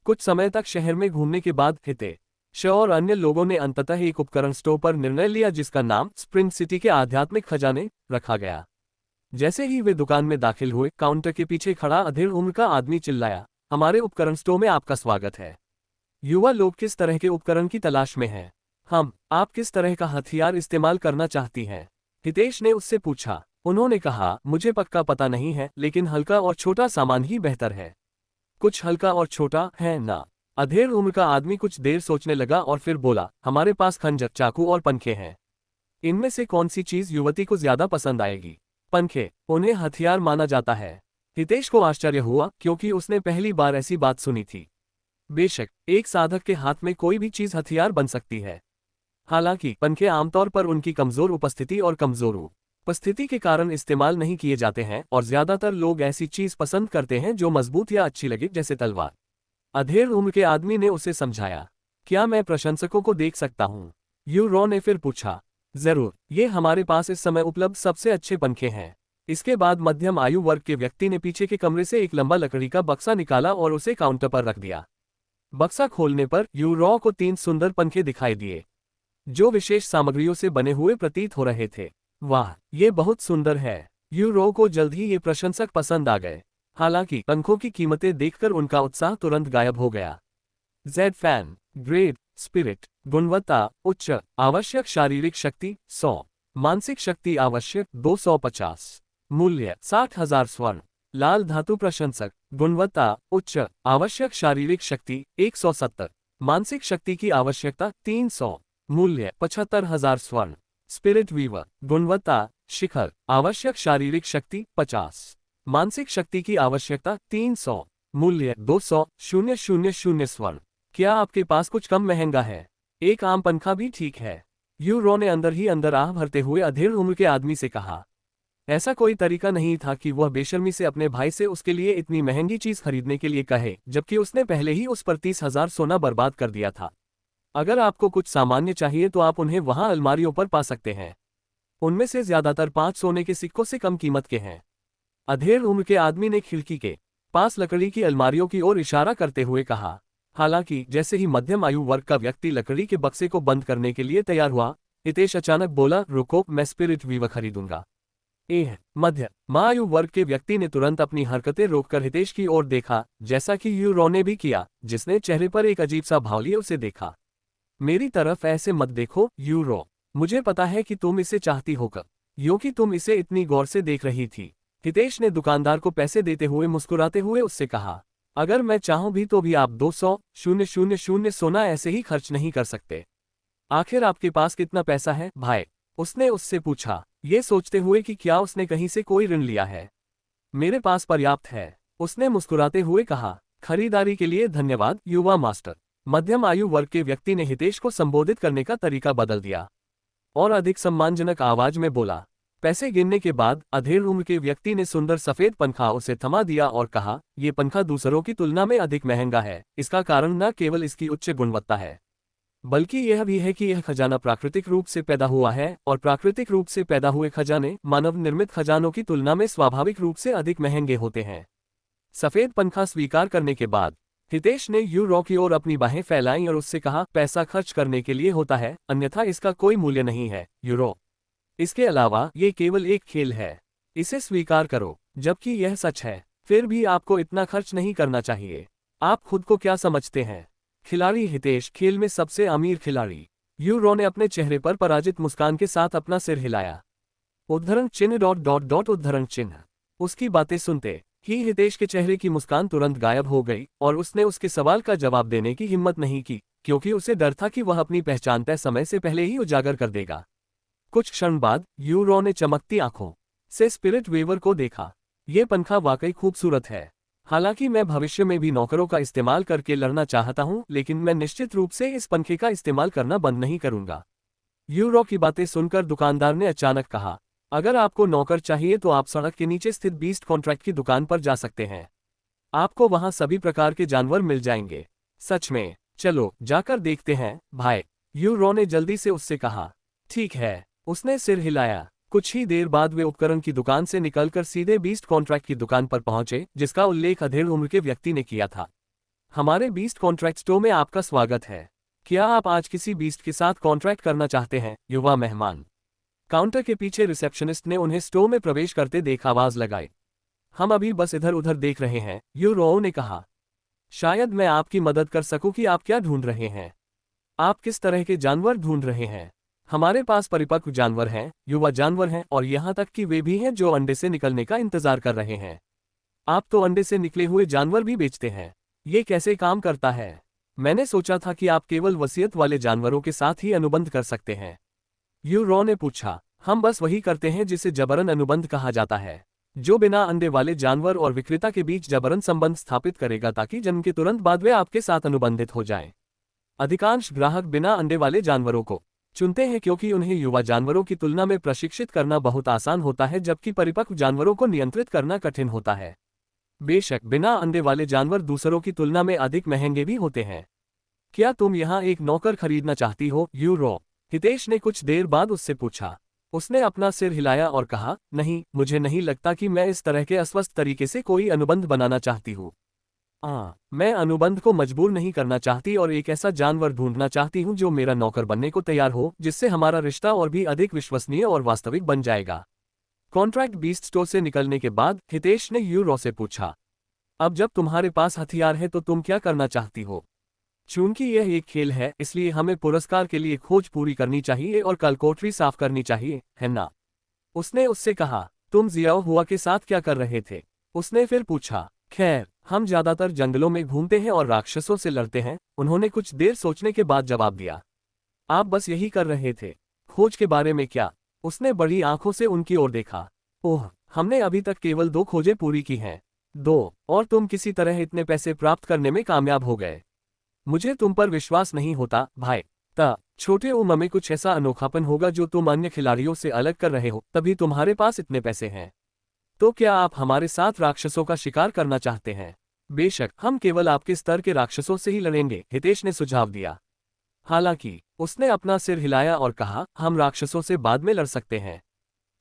A: कुछ समय तक शहर में घूमने के बाद हितेश और अन्य लोगों ने अंततः एक उपकरण स्टोर पर निर्णय लिया जिसका नाम स्प्रिंग सिटी के आध्यात्मिक खजाने रखा गया। जैसे ही वे दुकान में दाखिल हुए, काउंटर के पीछे खड़ा अधेड़ उम्र का आदमी चिल्लाया, हमारे उपकरण स्टोर में आपका स्वागत है। युवा लोग किस तरह के उपकरण की तलाश में हैं? आप किस तरह का हथियार इस्तेमाल करना चाहती हैं? हितेश ने उससे पूछा। उन्होंने कहा, मुझे पक्का पता नहीं है, लेकिन हल्का और छोटा सामान ही बेहतर है। कुछ हल्का और छोटा है ना? अधेड़ उम्र का आदमी कुछ देर सोचने लगा और फिर बोला, हमारे पास खंजर, चाकू और पंखे हैं। इनमें से कौन सी चीज युवती को ज्यादा पसंद आएगी? पंखे। उन्हें हथियार माना जाता है। हितेश को आश्चर्य हुआ क्योंकि उसने पहली बार ऐसी बात सुनी थी। बेशक, एक साधक के हाथ में कोई भी चीज हथियार बन सकती है। हालांकि पंखे आमतौर पर उनकी कमजोर उपस्थिति और कमजोर उपस्थिति के कारण इस्तेमाल नहीं किए जाते हैं और ज्यादातर लोग ऐसी चीज पसंद करते हैं जो मजबूत या अच्छी लगे, जैसे तलवार। अधेड़ उम्र के आदमी ने उसे समझाया। क्या मैं प्रशंसकों को देख सकता हूँ? यूरो ने फिर पूछा। जरूर, ये हमारे पास इस समय उपलब्ध सबसे अच्छे पंखे हैं। इसके बाद मध्यम आयु वर्ग के व्यक्ति ने पीछे के कमरे से एक लंबा लकड़ी का बक्सा निकाला और उसे काउंटर पर रख दिया। बक्सा खोलने पर यूरो को 3 सुंदर पंखे दिखाई दिए, जो विशेष सामग्रियों से बने हुए प्रतीत हो रहे थे। वाह, ये बहुत सुंदर है। यूरो को जल्द ही ये प्रशंसक पसंद आ गए। हालांकि पंखों की कीमतें देखकर उनका उत्साह तुरंत गायब हो गया। जेड फैन, ग्रेड, स्पिरिट, गुणवत्ता उच्च, आवश्यक शारीरिक शक्ति 100, मानसिक शक्ति आवश्यक 250, मूल्य 60,000 स्वर्ण। लाल धातु प्रशंसक, गुणवत्ता उच्च, आवश्यक शारीरिक शक्ति 170, मानसिक शक्ति की आवश्यकता 300, मूल्य 75,000 स्वर्ण। स्पिरिट वीवर, गुणवत्ता शिखर, आवश्यक शारीरिक शक्ति 50, मानसिक शक्ति की आवश्यकता 300, मूल्य 200,000 स्वर्ण। क्या आपके पास कुछ कम महंगा है? एक आम पंखा भी ठीक है। यूरो ने अंदर ही अंदर आह भरते हुए अधेड़ उम्र के आदमी से कहा। ऐसा कोई तरीका नहीं था कि वह बेशर्मी से अपने भाई से उसके लिए इतनी महंगी चीज खरीदने के लिए कहे, जबकि उसने पहले ही उस पर 30,000 सोना बर्बाद कर दिया था। अगर आपको कुछ सामान्य चाहिए तो आप उन्हें वहां अलमारियों पर पा सकते हैं। उनमें से ज्यादातर 5 सोने के सिक्कों से कम कीमत के हैं। अधेड़ उम्र के आदमी ने खिड़की के पास लकड़ी की अलमारियों की ओर इशारा करते हुए कहा। हालांकि जैसे ही मध्यम आयु वर्ग का व्यक्ति लकड़ी के बक्से को बंद करने के लिए तैयार हुआ, हितेश अचानक बोला, रुको, मैं स्पिरिट वीवर खरीदूंगा। मध्यम आयु वर्ग के व्यक्ति ने तुरंत अपनी हरकतें रोककर हितेश की ओर देखा, जैसा कि यूरो ने भी किया, जिसने चेहरे पर एक अजीब सा भाव लिए उसे देखा। मेरी तरफ ऐसे मत देखो, यूरो। मुझे पता है कि तुम इसे चाहती होकर, क्योंकि तुम इसे इतनी गौर से देख रही थी। हितेश ने दुकानदार को पैसे देते हुए मुस्कुराते हुए उससे कहा, अगर मैं चाहूं भी तो भी आप 200,000 सोना ऐसे ही खर्च नहीं कर सकते। आखिर आपके पास कितना पैसा है, भाई? उसने उससे पूछा, ये सोचते हुए कि क्या उसने कहीं से कोई ऋण लिया है। मेरे पास पर्याप्त है, उसने मुस्कुराते हुए कहा। खरीदारी के लिए धन्यवाद, युवा मास्टर। मध्यम आयु वर्ग के व्यक्ति ने हितेश को संबोधित करने का तरीका बदल दिया और अधिक सम्मानजनक आवाज में बोला। पैसे गिनने के बाद अधेड़ उम्र के व्यक्ति ने सुंदर सफेद पंखा उसे थमा दिया और कहा, यह पंखा दूसरों की तुलना में अधिक महंगा है। इसका कारण न केवल इसकी उच्च गुणवत्ता है, बल्कि यह भी है कि यह खजाना प्राकृतिक रूप से पैदा हुआ है, और प्राकृतिक रूप से पैदा हुए खजाने मानव निर्मित खजानों की तुलना में स्वाभाविक रूप से अधिक महंगे होते हैं। सफेद पंखा स्वीकार करने के बाद हितेश ने यूरो की ओर अपनी बाहें फैलाईं और उससे कहा, पैसा खर्च करने के लिए होता है, अन्यथा इसका कोई मूल्य नहीं है, यूरो। इसके अलावा ये केवल एक खेल है, इसे स्वीकार करो। जबकि यह सच है। फिर भी आपको इतना खर्च नहीं करना चाहिए। आप खुद को क्या समझते हैं? खिलाड़ी हितेश, खेल में सबसे अमीर खिलाड़ी। यूरो ने अपने चेहरे पर पराजित मुस्कान के साथ अपना सिर हिलाया। उद्धरण चिन्ह डॉट डॉट डॉट उद्धरण चिन्ह। उसकी बातें सुनते ही हितेश के चेहरे की मुस्कान तुरंत गायब हो गई और उसने उसके सवाल का जवाब देने की हिम्मत नहीं की, क्योंकि उसे डर था कि वह अपनी पहचान तय समय से पहले ही उजागर कर देगा। कुछ क्षण बाद यूरो ने चमकती आंखों से स्पिरिट वेवर को देखा। ये पंखा वाकई खूबसूरत है। हालांकि मैं भविष्य में भी नौकरों का इस्तेमाल करके लड़ना चाहता हूं, लेकिन मैं निश्चित रूप से इस पंखे का इस्तेमाल करना बंद नहीं करूंगा। यूरो की बातें सुनकर दुकानदार ने अचानक कहा, अगर आपको नौकर चाहिए तो आप सड़क के नीचे स्थित बीस्ट कॉन्ट्रैक्ट की दुकान पर जा सकते हैं। आपको वहां सभी प्रकार के जानवर मिल जाएंगे। सच में? चलो जाकर देखते हैं भाई, यूरो ने जल्दी से उससे कहा। ठीक है, उसने सिर हिलाया। कुछ ही देर बाद वे उपकरण की दुकान से निकलकर सीधे बीस्ट कॉन्ट्रैक्ट की दुकान पर पहुंचे, जिसका उल्लेख अधेड़ उम्र के व्यक्ति ने किया था। हमारे बीस्ट कॉन्ट्रैक्ट स्टोर में आपका स्वागत है। क्या आप आज किसी बीस्ट के साथ कॉन्ट्रैक्ट करना चाहते हैं? युवा मेहमान। काउंटर के पीछे रिसेप्शनिस्ट ने उन्हें स्टोर में प्रवेश करते देख आवाज लगाई। हम अभी बस इधर उधर देख रहे हैं, यूरो ने कहा। शायद मैं आपकी मदद कर सकूं कि आप क्या ढूंढ रहे हैं। आप किस तरह के जानवर ढूंढ रहे हैं? हमारे पास परिपक्व जानवर हैं, युवा जानवर हैं और यहाँ तक कि वे भी हैं जो अंडे से निकलने का इंतजार कर रहे हैं। आप तो अंडे से निकले हुए जानवर भी बेचते हैं। ये कैसे काम करता है? मैंने सोचा था कि आप केवल वसीयत वाले जानवरों के साथ ही अनुबंध कर सकते हैं, यूरो ने पूछा। हम बस वही करते हैं जिसे जबरन अनुबंध कहा जाता है, जो बिना अंडे वाले जानवर और विक्रेता के बीच जबरन संबंध स्थापित करेगा ताकि जन्म के तुरंत बाद वे आपके साथ अनुबंधित हो जाएं। अधिकांश ग्राहक बिना अंडे वाले जानवरों को चुनते हैं क्योंकि उन्हें युवा जानवरों की तुलना में प्रशिक्षित करना बहुत आसान होता है, जबकि परिपक्व जानवरों को नियंत्रित करना कठिन होता है। बेशक बिना अंडे वाले जानवर दूसरों की तुलना में अधिक महंगे भी होते हैं। क्या तुम यहाँ एक नौकर खरीदना चाहती हो, यूरो? हितेश ने कुछ देर बाद उससे पूछा। उसने अपना सिर हिलाया और कहा, नहीं, मुझे नहीं लगता कि मैं इस तरह के अस्वस्थ तरीके से कोई अनुबंध बनाना चाहती हूँ। मैं अनुबंध को मजबूर नहीं करना चाहती और एक ऐसा जानवर ढूंढना चाहती हूँ जो मेरा नौकर बनने को तैयार हो, जिससे हमारा रिश्ता और भी अधिक विश्वसनीय और वास्तविक बन जाएगा। कॉन्ट्रैक्ट बीस्ट स्टोर से निकलने के बाद हितेश ने यूरो से पूछा, अब जब तुम्हारे पास हथियार है तो तुम क्या करना चाहती हो? चूंकि यह एक खेल है, इसलिए हमें पुरस्कार के लिए खोज पूरी करनी चाहिए और कल कोठरी साफ करनी चाहिए, है ना? उसने उससे कहा। तुम जियाओ हुआ के साथ क्या कर रहे थे? उसने फिर पूछा। खैर, हम ज्यादातर जंगलों में घूमते हैं और राक्षसों से लड़ते हैं, उन्होंने कुछ देर सोचने के बाद जवाब दिया। आप बस यही कर रहे थे। खोज के बारे में क्या? उसने बड़ी आंखों से उनकी ओर देखा। ओह, हमने अभी तक केवल 2 खोजें पूरी की हैं। 2, और तुम किसी तरह इतने पैसे प्राप्त करने में कामयाब हो गए। मुझे तुम पर विश्वास नहीं होता, भाई। छोटे उम्र में कुछ ऐसा अनोखापन होगा जो तुम अन्य खिलाड़ियों से अलग कर रहे हो, तभी तुम्हारे पास इतने पैसे हैं। तो क्या आप हमारे साथ राक्षसों का शिकार करना चाहते हैं? बेशक, हम केवल आपके स्तर के राक्षसों से ही लड़ेंगे, हितेश ने सुझाव दिया। हालांकि उसने अपना सिर हिलाया और कहा, हम राक्षसों से बाद में लड़ सकते हैं।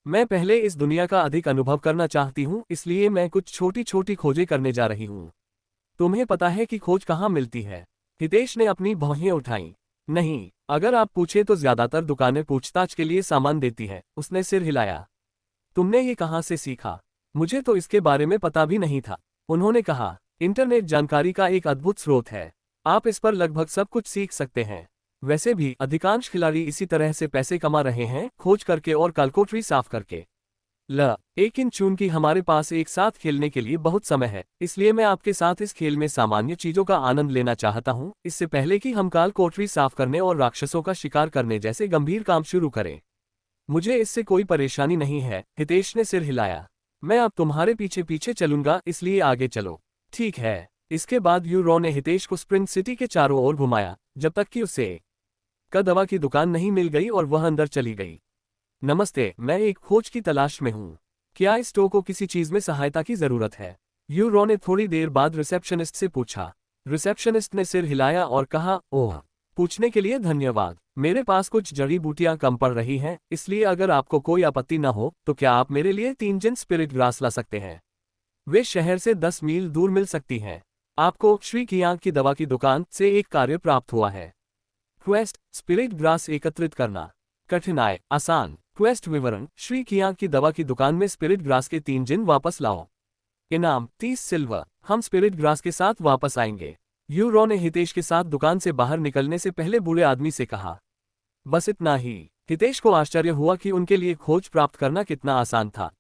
A: मैं पहले इस दुनिया का अधिक अनुभव करना चाहती हूँ, इसलिए मैं कुछ छोटी छोटी खोजें करने जा रही हूँ। तुम्हें पता है कि खोज कहाँ मिलती है? हितेश ने अपनी भौहें उठाईं। नहीं, अगर आप पूछे तो ज्यादातर दुकानें पूछताछ के लिए सामान देती हैं, उसने सिर हिलाया। तुमने ये कहाँ से सीखा? मुझे तो इसके बारे में पता भी नहीं था, उन्होंने कहा। इंटरनेट जानकारी का एक अद्भुत स्रोत है, आप इस पर लगभग सब कुछ सीख सकते हैं। वैसे भी अधिकांश खिलाड़ी इसी तरह से पैसे कमा रहे हैं, खोज करके और कलकोठरी साफ करके। लेकिन चूंकि हमारे पास एक साथ खेलने के लिए बहुत समय है, इसलिए मैं आपके साथ इस खेल में सामान्य चीजों का आनंद लेना चाहता हूं, इससे पहले कि हम काल कोठरी साफ करने और राक्षसों का शिकार करने जैसे गंभीर काम शुरू करें। मुझे इससे कोई परेशानी नहीं है, हितेश ने सिर हिलाया। मैं अब तुम्हारे पीछे पीछे चलूंगा, इसलिए आगे चलो। ठीक है। इसके बाद यूरो ने हितेश को स्प्रिंग सिटी के चारों ओर घुमाया, जब तक कि उसे दवा की दुकान नहीं मिल गई और वह अंदर चली गई। नमस्ते, मैं एक खोज की तलाश में हूँ। क्या इस स्टोर को किसी चीज में सहायता की जरूरत है? यूरो ने थोड़ी देर बाद रिसेप्शनिस्ट से पूछा। रिसेप्शनिस्ट ने सिर हिलाया और कहा, ओह, पूछने के लिए धन्यवाद। मेरे पास कुछ जड़ी बूटियां कम पड़ रही हैं, इसलिए अगर आपको कोई आपत्ति न हो तो क्या आप मेरे लिए 3 जिन स्पिरिट ग्रास ला सकते हैं? वे शहर से 10 मील दूर मिल सकती हैं। आपको श्री कियांग की दवा की दुकान से एक कार्य प्राप्त हुआ है। क्वेस्ट, स्पिरिट ग्रास एकत्रित करना। कठिनाई, आसान। क्वेस्ट विवरण: श्री कियांग की दवा की दुकान में स्पिरिट ग्रास के 3 जिन वापस लाओ। इनाम 30 सिल्वर। हम स्पिरिट ग्रास के साथ वापस आएंगे। यूरो ने हितेश के साथ दुकान से बाहर निकलने से पहले बूढ़े आदमी से कहा। बस इतना ही। हितेश को आश्चर्य हुआ कि उनके लिए खोज प्राप्त करना कितना आसान था।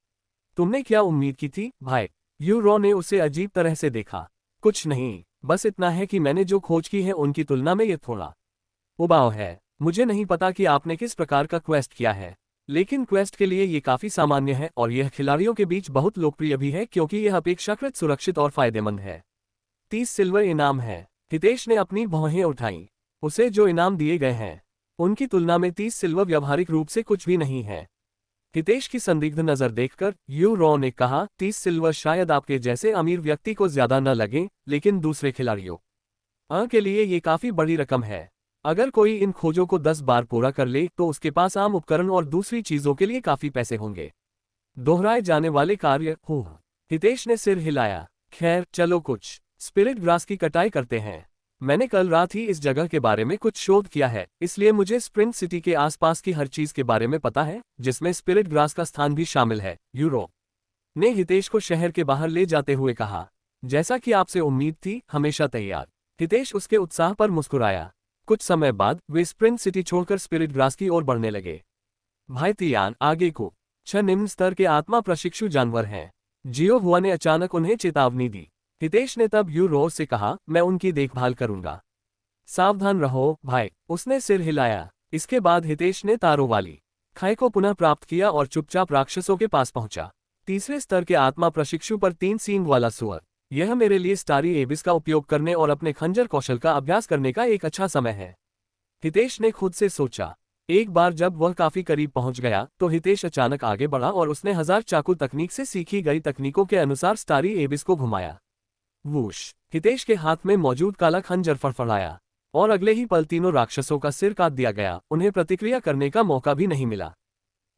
A: तुमने क्या उम्मीद की थी, भाई? यूरो ने उसे अजीब तरह से देखा। कुछ नहीं, बस इतना है कि मैंने जो खोज की है उनकी तुलना में ये थोड़ा उबाऊ है। मुझे नहीं पता कि आपने किस प्रकार का क्वेस्ट किया है, लेकिन क्वेस्ट के लिए ये काफी सामान्य है और यह खिलाड़ियों के बीच बहुत लोकप्रिय भी है क्योंकि यह अपेक्षाकृत सुरक्षित और फायदेमंद है। 30 सिल्वर इनाम है। हितेश ने अपनी भौहें उठाईं। उसे जो इनाम दिए गए हैं उनकी तुलना में 30 सिल्वर व्यावहारिक रूप से कुछ भी नहीं है। हितेश की संदिग्ध नजर देखकर यूरो ने कहा, 30 सिल्वर शायद आपके जैसे अमीर व्यक्ति को ज्यादा न लगे, लेकिन दूसरे खिलाड़ियों के लिए ये काफी बड़ी रकम है। अगर कोई इन खोजों को 10 बार पूरा कर ले तो उसके पास आम उपकरण और दूसरी चीजों के लिए काफी पैसे होंगे। दोहराए जाने वाले कार्य हो। हितेश ने सिर हिलाया। खैर चलो कुछ स्पिरिट ग्रास की कटाई करते हैं। मैंने कल रात ही इस जगह के बारे में कुछ शोध किया है, इसलिए मुझे स्प्रिंट सिटी के आसपास की हर चीज के बारे में पता है, जिसमें स्पिरिट ग्रास का स्थान भी शामिल है। यूरो ने हितेश को शहर के बाहर ले जाते हुए कहा। जैसा कि आपसे उम्मीद थी, हमेशा तैयार। हितेश उसके उत्साह पर मुस्कुराया। कुछ समय बाद वे स्प्रिंट सिटी छोड़कर स्पिरिट ग्रास की ओर बढ़ने लगे। भाई तियान, आगे को 6 निम्न स्तर के आत्मा प्रशिक्षु जानवर हैं। जियो हुआ ने अचानक उन्हें चेतावनी दी। हितेश ने तब यूरो से कहा, मैं उनकी देखभाल करूंगा। सावधान रहो भाई। उसने सिर हिलाया। इसके बाद हितेश ने तारों वाली खाई को पुनः प्राप्त किया और चुपचाप राक्षसों के पास पहुंचा। तीसरे स्तर के आत्मा प्रशिक्षु पर 3 सींग वाला सुअर। यह मेरे लिए स्टारी एबिस का उपयोग करने और अपने खंजर कौशल का अभ्यास करने का एक अच्छा समय है, हितेश ने खुद से सोचा। एक बार जब वह काफी करीब पहुंच गया तो हितेश अचानक आगे बढ़ा और उसने 1000 चाकू तकनीक से सीखी गई तकनीकों के अनुसार स्टारी एबिस को घुमाया। वूश! हितेश के हाथ में मौजूद काला खंजर फड़फड़ाया और अगले ही पल तीनों राक्षसों का सिर काट दिया गया। उन्हें प्रतिक्रिया करने का मौका भी नहीं मिला।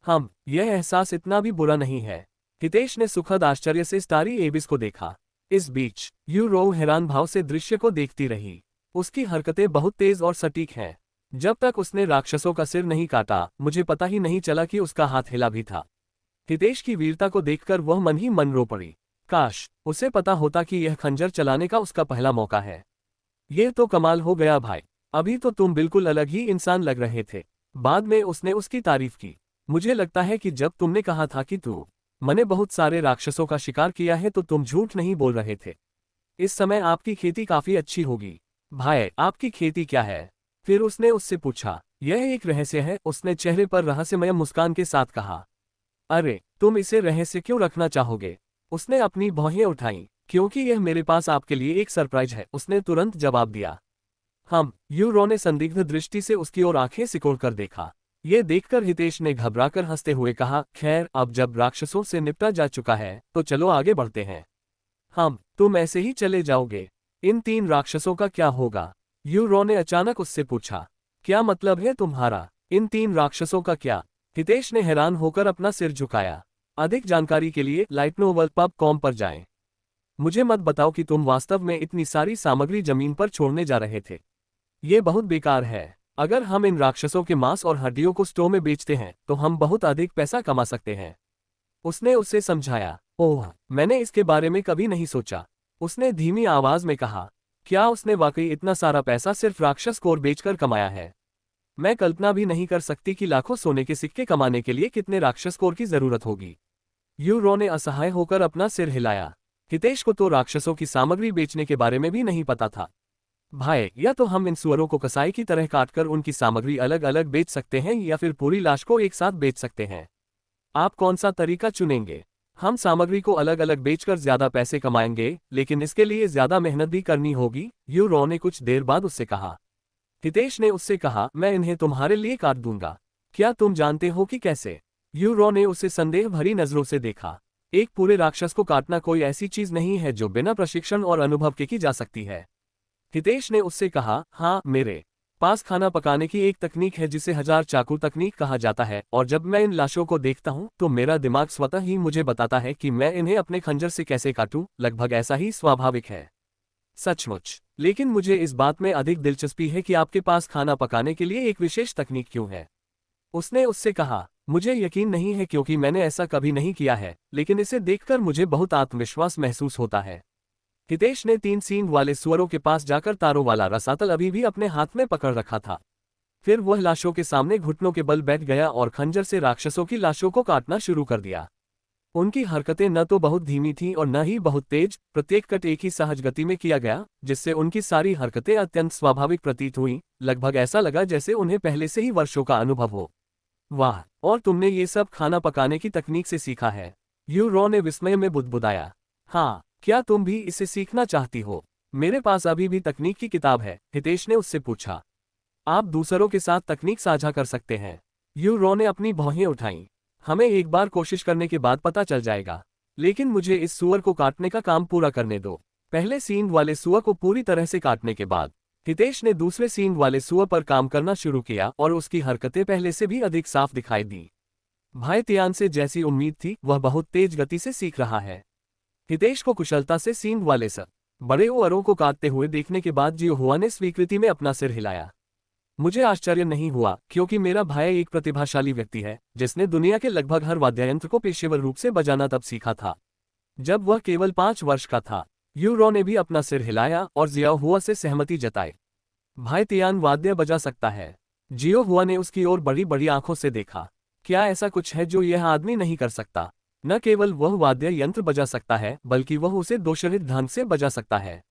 A: यह एहसास इतना भी बुरा नहीं है। हितेश ने सुखद आश्चर्य से स्टारी एबिस को देखा। इस बीच यूरो हैरान भाव से दृश्य को देखती रही। उसकी हरकतें बहुत तेज और सटीक हैं। जब तक उसने राक्षसों का सिर नहीं काटा, मुझे पता ही नहीं चला कि उसका हाथ हिला भी था। हितेश की वीरता को देखकर वह मन ही मन रो पड़ी। काश उसे पता होता कि यह खंजर चलाने का उसका पहला मौका है। यह तो कमाल हो गया भाई। अभी तो तुम बिल्कुल अलग ही इंसान लग रहे थे। बाद में उसने उसकी तारीफ की। मुझे लगता है कि जब तुमने कहा था कि मैंने बहुत सारे राक्षसों का शिकार किया है तो तुम झूठ नहीं बोल रहे थे। इस समय आपकी खेती काफी अच्छी होगी। भाई, आपकी खेती क्या है? फिर उसने उससे पूछा। यह एक रहस्य है, उसने चेहरे पर रहस्यमय मुस्कान के साथ कहा। अरे, तुम इसे रहस्य क्यों रखना चाहोगे? उसने अपनी भौहें उठाईं। क्योंकि यह मेरे पास आपके लिए एक सरप्राइज है, उसने तुरंत जवाब दिया। यूरो ने संदिग्ध दृष्टि से उसकी ओर आंखें सिकोड़कर देखा। यह देखकर हितेश ने घबराकर हंसते हुए कहा, खैर अब जब राक्षसों से निपटा जा चुका है तो चलो आगे बढ़ते हैं। तुम ऐसे ही चले जाओगे? इन 3 राक्षसों का क्या होगा? यूरो ने अचानक उससे पूछा। क्या मतलब है तुम्हारा? इन 3 राक्षसों का क्या? हितेश ने हैरान होकर अपना सिर झुकाया। अधिक जानकारी के लिए lightnovelpub.com पर जाएं। मुझे मत बताओ कि तुम वास्तव में इतनी सारी सामग्री जमीन पर छोड़ने जा रहे थे। ये बहुत बेकार है। अगर हम इन राक्षसों के मांस और हड्डियों को स्टोर में बेचते हैं तो हम बहुत अधिक पैसा कमा सकते हैं। उसने उससे समझाया। ओह, मैंने इसके बारे में कभी नहीं सोचा, उसने धीमी आवाज में कहा। क्या उसने वाकई इतना सारा पैसा सिर्फ राक्षस कोर बेचकर कमाया है? मैं कल्पना भी नहीं कर सकती कि लाखों सोने के सिक्के कमाने के लिए कितने राक्षस कोर की जरूरत होगी। यूरो ने असहाय होकर अपना सिर हिलाया। हितेश को तो राक्षसों की सामग्री बेचने के बारे में भी नहीं पता था। भाई, या तो हम इन सुअरों को कसाई की तरह काटकर उनकी सामग्री अलग अलग बेच सकते हैं या फिर पूरी लाश को एक साथ बेच सकते हैं। आप कौन सा तरीका चुनेंगे? हम सामग्री को अलग अलग बेचकर ज्यादा पैसे कमाएंगे, लेकिन इसके लिए ज्यादा मेहनत भी करनी होगी, यूरो ने कुछ देर बाद उससे कहा। हितेश ने उससे कहा, मैं इन्हें तुम्हारे लिए काट दूंगा। क्या तुम जानते हो कि कैसे? यूरो ने उसे संदेह भरी नजरों से देखा। एक पूरे राक्षस को काटना कोई ऐसी चीज नहीं है जो बिना प्रशिक्षण और अनुभव के की जा सकती है। हितेश ने उससे कहा, हाँ, मेरे पास खाना पकाने की एक तकनीक है जिसे 1000 चाकू तकनीक कहा जाता है, और जब मैं इन लाशों को देखता हूं तो मेरा दिमाग स्वतः ही मुझे बताता है कि मैं इन्हें अपने खंजर से कैसे काटूं। लगभग ऐसा ही स्वाभाविक है। सचमुच। लेकिन मुझे इस बात में अधिक दिलचस्पी है कि आपके पास खाना पकाने के लिए एक विशेष तकनीक क्यों है? उसने उससे कहा। मुझे यकीन नहीं है क्योंकि मैंने ऐसा कभी नहीं किया है, लेकिन इसे देखकर मुझे बहुत आत्मविश्वास महसूस होता है। हितेश ने 3 सींग वाले सुअरों के पास जाकर तारों वाला रसातल अभी भी अपने हाथ में पकड़ रखा था। फिर वह लाशों के सामने घुटनों के बल बैठ गया और खंजर से राक्षसों की लाशों को काटना शुरू कर दिया। उनकी हरकतें न तो बहुत धीमी थीं और न ही बहुत तेज, प्रत्येक कट एक ही सहज गति में किया गया, जिससे उनकी सारी हरकतें अत्यंत स्वाभाविक प्रतीत हुईं। लगभग ऐसा लगा जैसे उन्हें पहले से ही वर्षों का अनुभव हो। वाह, और तुमने ये सब खाना पकाने की तकनीक से सीखा है? यू रॉ ने विस्मय में बुदबुदाया। हाँ, क्या तुम भी इसे सीखना चाहती हो? मेरे पास अभी भी तकनीक की किताब है, हितेश ने उससे पूछा। आप दूसरों के साथ तकनीक साझा कर सकते हैं। यू रॉ ने अपनी भौहें उठाईं। हमें एक बार कोशिश करने के बाद पता चल जाएगा, लेकिन मुझे इस सुअर को काटने का काम पूरा करने दो। पहले सींग वाले सुअर को पूरी तरह से काटने के बाद हितेश ने दूसरे सींग वाले सुअर पर काम करना शुरू किया और उसकी हरकतें पहले से भी अधिक साफ दिखाई दी। भाई तियान से जैसी उम्मीद थी, वह बहुत तेज गति से सीख रहा है। हितेश को कुशलता से सींग वाले बड़े सुअरों को काटते हुए देखने के बाद जियो हुआ ने स्वीकृति में अपना सिर हिलाया। मुझे आश्चर्य नहीं हुआ, क्योंकि मेरा भाई एक प्रतिभाशाली व्यक्ति है, जिसने दुनिया के लगभग हर वाद्ययंत्र को पेशेवर रूप से बजाना तब सीखा था जब वह केवल 5 वर्ष का था। यू रॉ ने भी अपना सिर हिलाया और जियो हुआ से सहमति जताई। भाई तियान वाद्य बजा सकता है। जियो हुआ ने उसकी ओर बड़ी बड़ी आंखों से देखा। क्या ऐसा कुछ है जो यह आदमी नहीं कर सकता? न केवल वह वाद्य यंत्र बजा सकता है, बल्कि वह उसे दोषरहित ढंग से बजा सकता है।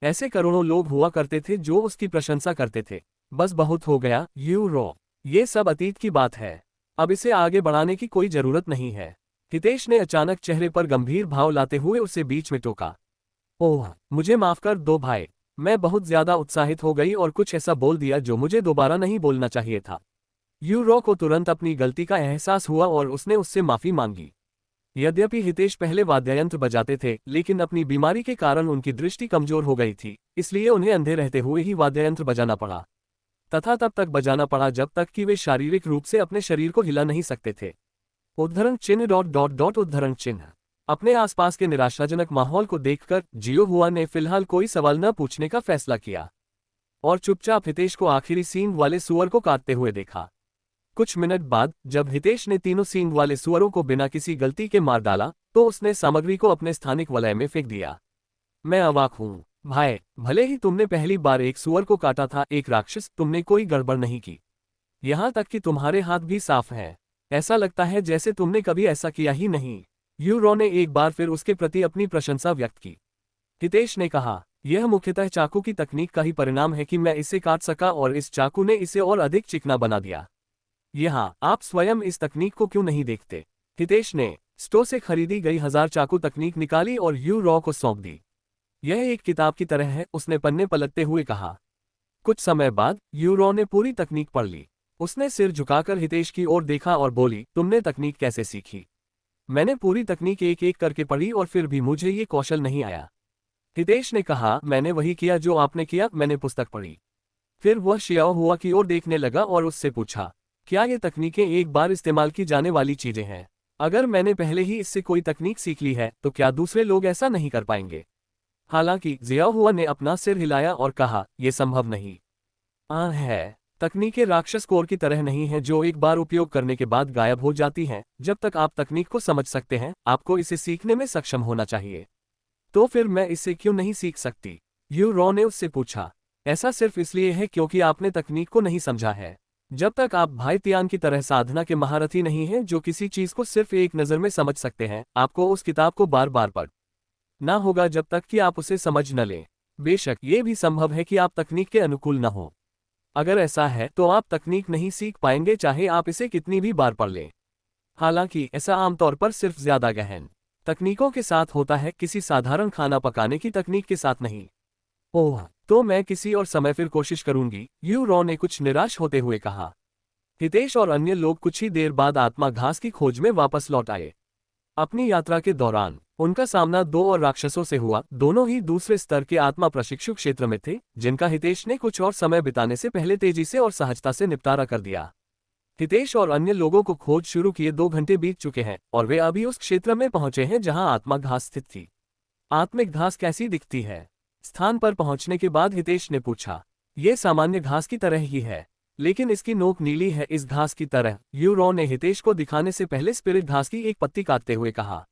A: ऐसे करोड़ों लोग हुआ करते थे जो उसकी प्रशंसा करते थे। बस बहुत हो गया, यू रॉ। ये सब अतीत की बात है। अब इसे आगे बढ़ाने की कोई जरूरत नहीं है। हितेश ने अचानक चेहरे पर गंभीर भाव लाते हुए उसे बीच में टोका। ओह, मुझे माफ कर दो भाई। मैं बहुत ज्यादा उत्साहित हो गई और कुछ ऐसा बोल दिया जो मुझे दोबारा नहीं बोलना चाहिए था। यू रॉ को तुरंत अपनी गलती का एहसास हुआ और उसने उससे माफी मांगी। यद्यपि हितेश पहले वाद्ययंत्र बजाते थे, लेकिन अपनी बीमारी के कारण उनकी दृष्टि कमजोर हो गई थी, इसलिए उन्हें अंधे रहते हुए ही वाद्ययंत्र बजाना पड़ा, तथा तब तक बजाना पड़ा जब तक कि वे शारीरिक रूप से अपने शरीर को हिला नहीं सकते थे। उद्धरण चिन्ह उद्धरण चिन्ह। अपने आसपास के निराशाजनक माहौल को देखकर जियो हुआ ने फिलहाल कोई सवाल न पूछने का फैसला किया और चुपचाप हितेश को आखिरी सींग वाले सुअर को काटते हुए देखा। कुछ मिनट बाद जब हितेश ने तीनों सींग वाले सुअरों को बिना किसी गलती के मार डाला, तो उसने सामग्री को अपने स्थानिक वलय में फेंक दिया। मैं अवाक हूँ भाई, भले ही तुमने पहली बार एक सुअर को काटा था, एक राक्षस, तुमने कोई गड़बड़ नहीं की। यहाँ तक कि तुम्हारे हाथ भी साफ हैं। ऐसा लगता है जैसे तुमने कभी ऐसा किया ही नहीं। यू रॉ ने एक बार फिर उसके प्रति अपनी प्रशंसा व्यक्त की। हितेश ने कहा, यह मुख्यतः चाकू की तकनीक का ही परिणाम है कि मैं इसे काट सका और इस चाकू ने इसे और अधिक चिकना बना दिया। यहाँ आप स्वयं इस तकनीक को क्यों नहीं देखते? हितेश ने स्टोर से खरीदी गई 1000 चाकू तकनीक निकाली और यू रॉ को सौंप दी। यह एक किताब की तरह है, उसने पन्ने पलटते हुए कहा। कुछ समय बाद यू रॉ ने पूरी तकनीक पढ़ ली। उसने सिर झुकाकर हितेश की ओर देखा और बोली, तुमने तकनीक कैसे सीखी? मैंने पूरी तकनीक एक एक करके पढ़ी और फिर भी मुझे ये कौशल नहीं आया। हितेश ने कहा, मैंने वही किया जो आपने किया, मैंने पुस्तक पढ़ी। फिर वह शियाओ हुआ की ओर देखने लगा और उससे पूछा, क्या ये तकनीकें एक बार इस्तेमाल की जाने वाली चीजें हैं? अगर मैंने पहले ही इससे कोई तकनीक सीख ली है, तो क्या दूसरे लोग ऐसा नहीं कर पाएंगे? हालांकि जियाओ हुआ ने अपना सिर हिलाया और कहा, यह संभव नहीं है। तकनीकें राक्षस कोर की तरह नहीं हैं जो एक बार उपयोग करने के बाद गायब हो जाती हैं। जब तक आप तकनीक को समझ सकते हैं, आपको इसे सीखने में सक्षम होना चाहिए। तो फिर मैं इसे क्यों नहीं सीख सकती? यू रॉ ने उससे पूछा। ऐसा सिर्फ इसलिए है क्योंकि आपने तकनीक को नहीं समझा है। जब तक आप भाई तियान की तरह साधना के महारथी नहीं हैं जो किसी चीज को सिर्फ एक नजर में समझ सकते हैं, आपको उस किताब को बार बार पढ़ना होगा जब तक कि आप उसे समझ न लें। बेशक ये भी संभव है कि आप तकनीक के अनुकूल न हो। अगर ऐसा है तो आप तकनीक नहीं सीख पाएंगे, चाहे आप इसे कितनी भी बार पढ़ लें। हालांकि ऐसा आमतौर पर सिर्फ ज्यादा गहन तकनीकों के साथ होता है, किसी साधारण खाना पकाने की तकनीक के साथ नहीं। ओह, तो मैं किसी और समय फिर कोशिश करूंगी, यू रॉ ने कुछ निराश होते हुए कहा। हितेश और अन्य लोग कुछ ही देर बाद आत्मा घास की खोज में वापस लौट आए। अपनी यात्रा के दौरान उनका सामना 2 और राक्षसों से हुआ। दोनों ही दूसरे स्तर के आत्मा प्रशिक्षु क्षेत्र में थे, जिनका हितेश ने कुछ और समय बिताने से पहले तेजी से और सहजता से निपटारा कर दिया। हितेश और अन्य लोगों को खोज शुरू किए 2 घंटे बीत चुके हैं और वे अभी उस क्षेत्र में पहुंचे हैं जहां आत्मा घास स्थित थी। आत्मिक घास कैसी दिखती है? स्थान पर पहुंचने के बाद हितेश ने पूछा। ये सामान्य घास की तरह ही है, लेकिन इसकी नोक नीली है इस घास की तरह। यूरो ने हितेश को दिखाने से पहले स्पिरिट घास की एक पत्ती काटते हुए कहा।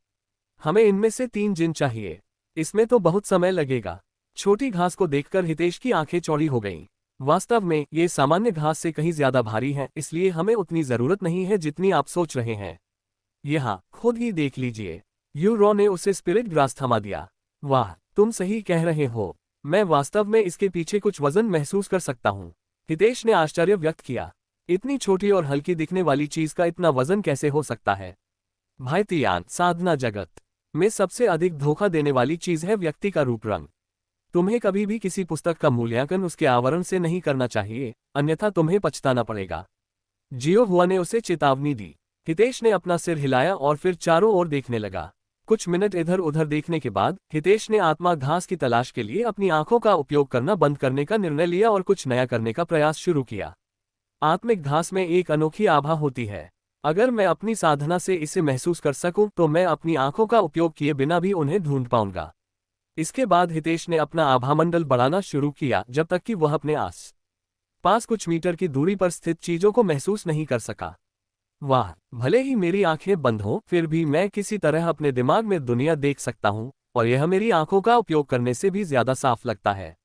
A: हमें इनमें से 3 जिन चाहिए। इसमें तो बहुत समय लगेगा। छोटी घास को देखकर हितेश की आंखें चौड़ी हो गईं। वास्तव में ये सामान्य घास से कहीं ज्यादा भारी है, इसलिए हमें उतनी जरूरत नहीं है जितनी आप सोच रहे हैं। यहाँ खुद ही देख लीजिए। यूरो ने उसे स्पिरिट ग्रास थमा दिया। वाह, तुम सही कह रहे हो। मैं वास्तव में इसके पीछे कुछ वजन महसूस कर सकता हूँ। हितेश ने आश्चर्य व्यक्त किया। इतनी छोटी और हल्की दिखने वाली चीज का इतना वजन कैसे हो सकता है? भाई तियान, साधना जगत में सबसे अधिक धोखा देने वाली चीज है व्यक्ति का रूप रंग। तुम्हें कभी भी किसी पुस्तक का मूल्यांकन उसके आवरण से नहीं करना चाहिए, अन्यथा तुम्हें पछताना पड़ेगा। जियो हुआ ने उसे चेतावनी दी। हितेश ने अपना सिर हिलाया और फिर चारों ओर देखने लगा। कुछ मिनट इधर उधर देखने के बाद हितेश ने आत्मा घास की तलाश के लिए अपनी आंखों का उपयोग करना बंद करने का निर्णय लिया और कुछ नया करने का प्रयास शुरू किया। आत्मिक घास में एक अनोखी आभा होती है। अगर मैं अपनी साधना से इसे महसूस कर सकूं तो मैं अपनी आंखों का उपयोग किए बिना भी उन्हें ढूंढ पाऊंगा। इसके बाद हितेश ने अपना आभामंडल बढ़ाना शुरू किया जब तक कि वह अपने आस पास कुछ मीटर की दूरी पर स्थित चीजों को महसूस नहीं कर सका। वाह, भले ही मेरी आंखें बंद हों, फिर भी मैं किसी तरह अपने दिमाग में दुनिया देख सकता हूं, और यह मेरी आंखों का उपयोग करने से भी ज्यादा साफ लगता है।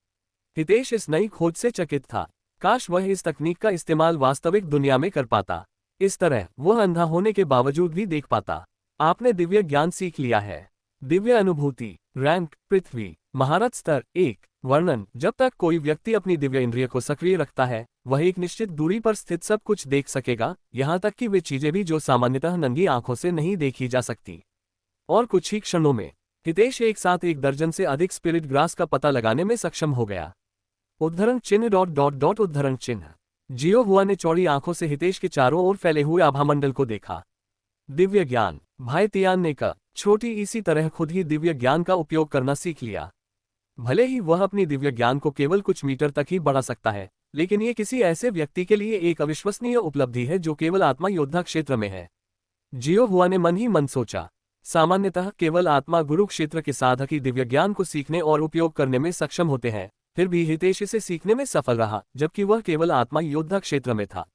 A: हितेश इस नई खोज से चकित था। काश वह इस तकनीक का इस्तेमाल वास्तविक दुनिया में कर पाता। इस तरह वह अंधा होने के बावजूद भी देख पाता। आपने दिव्य ज्ञान सीख लिया है। दिव्य अनुभूति, रैंक, पृथ्वी, महारत स्तर 1। वर्णन। जब तक कोई व्यक्ति अपनी दिव्य इंद्रिय को सक्रिय रखता है, वह एक निश्चित दूरी पर स्थित सब कुछ देख सकेगा, यहां तक कि वे चीजें भी जो सामान्यतः नंगी आंखों से नहीं देखी जा सकती। और कुछ ही क्षणों में हितेश एक साथ 1 दर्जन से अधिक स्पिरिट ग्रास का पता लगाने में सक्षम हो गया। उद्धरण चिन्ह ... उद्धरण चिन्ह। जियो हुआ ने चौड़ी आंखों से हितेश के चारों ओर फैले हुए आभामंडल को देखा। दिव्य ज्ञान। भाई तियान ने कहा, छोटी इसी तरह खुद ही दिव्य ज्ञान का उपयोग करना सीख लिया। भले ही वह अपनी दिव्य ज्ञान को केवल कुछ मीटर तक ही बढ़ा सकता है, लेकिन ये किसी ऐसे व्यक्ति के लिए एक अविश्वसनीय उपलब्धि है जो केवल आत्मा योद्धा क्षेत्र में है। जियो हुआ ने मन ही मन सोचा। सामान्यतः केवल आत्मा गुरु क्षेत्र के साधक ही दिव्य ज्ञान को सीखने और उपयोग करने में सक्षम होते हैं। फिर भी हितेश इसे सीखने में सफल रहा, जबकि वह केवल आत्मा योद्धा क्षेत्र में था।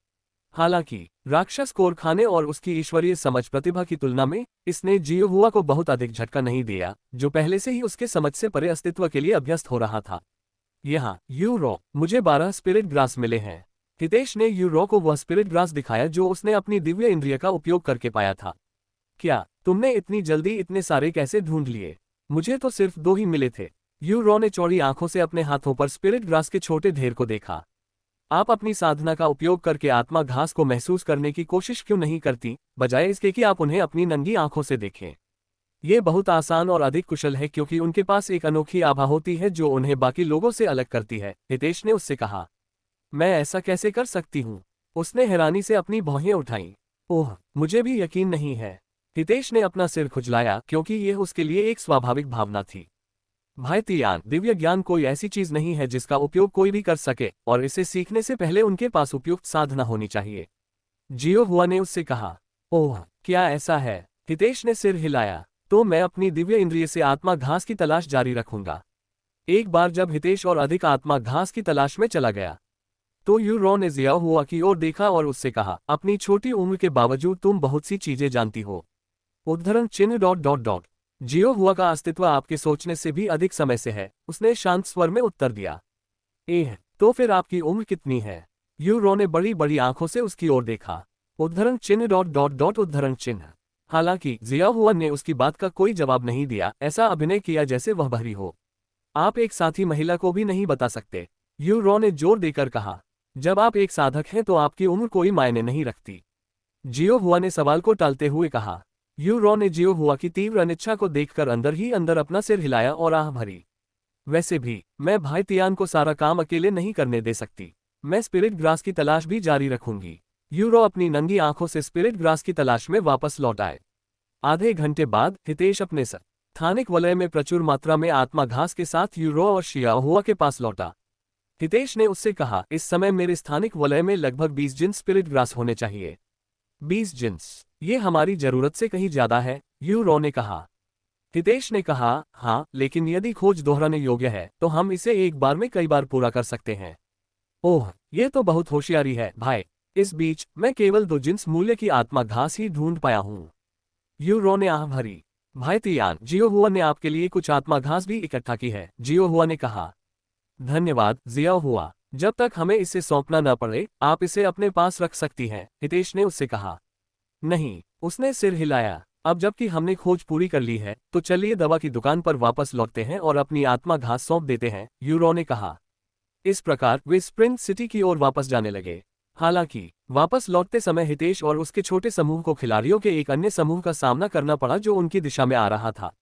A: हालांकि राक्षस कोरखाने और उसकी ईश्वरीय समझ प्रतिभा की तुलना में इसने जियो हुआ को बहुत अधिक झटका नहीं दिया, जो पहले से ही उसके समझ से परे अस्तित्व के लिए अभ्यस्त हो रहा था। यहाँ यूरो, मुझे 12 स्पिरिट ग्रास मिले हैं। हितेश ने यूरो को वह स्पिरिट ग्रास दिखाया जो उसने अपनी दिव्य इंद्रिय का उपयोग करके पाया था। क्या तुमने इतनी जल्दी इतने सारे कैसे ढूंढ लिए? मुझे तो सिर्फ 2 ही मिले थे। यूरो ने चौड़ी आंखों से अपने हाथों पर स्पिरिट ग्रास के छोटे ढेर को देखा। आप अपनी साधना का उपयोग करके आत्मा घास को महसूस करने की कोशिश क्यों नहीं करती, बजाय इसके कि आप उन्हें अपनी नंगी आंखों से देखें? ये बहुत आसान और अधिक कुशल है क्योंकि उनके पास एक अनोखी आभा होती है जो उन्हें बाकी लोगों से अलग करती है। हितेश ने उससे कहा। मैं ऐसा कैसे कर सकती हूँ? उसने हैरानी से अपनी भौहें उठाईं। ओह, मुझे भी यकीन नहीं है। हितेश ने अपना सिर खुजलाया क्योंकि यह उसके लिए एक स्वाभाविक भावना थी। भाई तियान, दिव्य ज्ञान कोई ऐसी चीज नहीं है जिसका उपयोग कोई भी कर सके, और इसे सीखने से पहले उनके पास उपयुक्त साधना होनी चाहिए। जियो हुआ ने उससे कहा। ओह, क्या ऐसा है? हितेश ने सिर हिलाया। तो मैं अपनी दिव्य इंद्रिय से आत्मा घास की तलाश जारी रखूंगा। एक बार जब हितेश और अधिक आत्मा घास की तलाश में चला गया, तो यूरो ने जियो हुआ की ओर देखा और उससे कहा, अपनी छोटी उम्र के बावजूद तुम बहुत सी चीजें जानती हो। उद्धरण चिन्ह ... जियो हुआ का अस्तित्व आपके सोचने से भी अधिक समय से है, उसने शांत स्वर में उत्तर दिया। तो फिर आपकी उम्र कितनी है? यूरो ने बड़ी बड़ी आंखों से उसकी ओर देखा। उद्धरण चिन्ह ... उद्धरण चिन्ह। हालांकि जियो हुआ ने उसकी बात का कोई जवाब नहीं दिया, ऐसा अभिनय किया जैसे वह बहरी हो। आप एक साथी महिला को भी नहीं बता सकते, यूरो ने जोर देकर कहा। जब आप एक साधक हैं तो आपकी उम्र कोई मायने नहीं रखती। जियो हुआ ने सवाल को टालते हुए कहा। यूरो ने जियो हुआ की तीव्र अनिच्छा को देखकर अंदर ही अंदर अपना सिर हिलाया और आह भरी। वैसे भी मैं भाई तियान को सारा काम अकेले नहीं करने दे सकती। मैं स्पिरिट ग्रास की तलाश भी जारी रखूंगी। यूरो अपनी नंगी आंखों से स्पिरिट ग्रास की तलाश में वापस लौट आए। आधे घंटे बाद हितेश अपने स्थानिक वलय में प्रचुर मात्रा में आत्मा घास के साथ यूरो और जियो हुआ के पास लौटा। हितेश ने उससे कहा, इस समय मेरे स्थानिक वलय में लगभग 20 जिन स्पिरिट ग्रास होने चाहिए। 20 जिन्स, ये हमारी जरूरत से कहीं ज्यादा है, यूरो ने कहा। हितेश ने कहा, हाँ, लेकिन यदि खोज दोहराने योग्य है तो हम इसे एक बार में कई बार पूरा कर सकते हैं। ओह, ये तो बहुत होशियारी है भाई। इस बीच मैं केवल 2 जिन्स मूल्य की आत्मा घास ही ढूंढ पाया हूँ। यूरो ने आह भरी। भाई तियान, जियो हुआ ने आपके लिए कुछ आत्मा घास भी इकट्ठा की है, जियो हुआ ने कहा। धन्यवाद जिया हुआ। जब तक हमें इसे सौंपना न पड़े आप इसे अपने पास रख सकती हैं, हितेश ने उससे कहा। नहीं, उसने सिर हिलाया। अब जबकि हमने खोज पूरी कर ली है तो चलिए दवा की दुकान पर वापस लौटते हैं और अपनी आत्मा घास सौंप देते हैं, यूरो ने कहा। इस प्रकार वे स्प्रिंट सिटी की ओर वापस जाने लगे। हालांकि वापस लौटते समय हितेश और उसके छोटे समूह को खिलाड़ियों के एक अन्य समूह का सामना करना पड़ा जो उनकी दिशा में आ रहा था।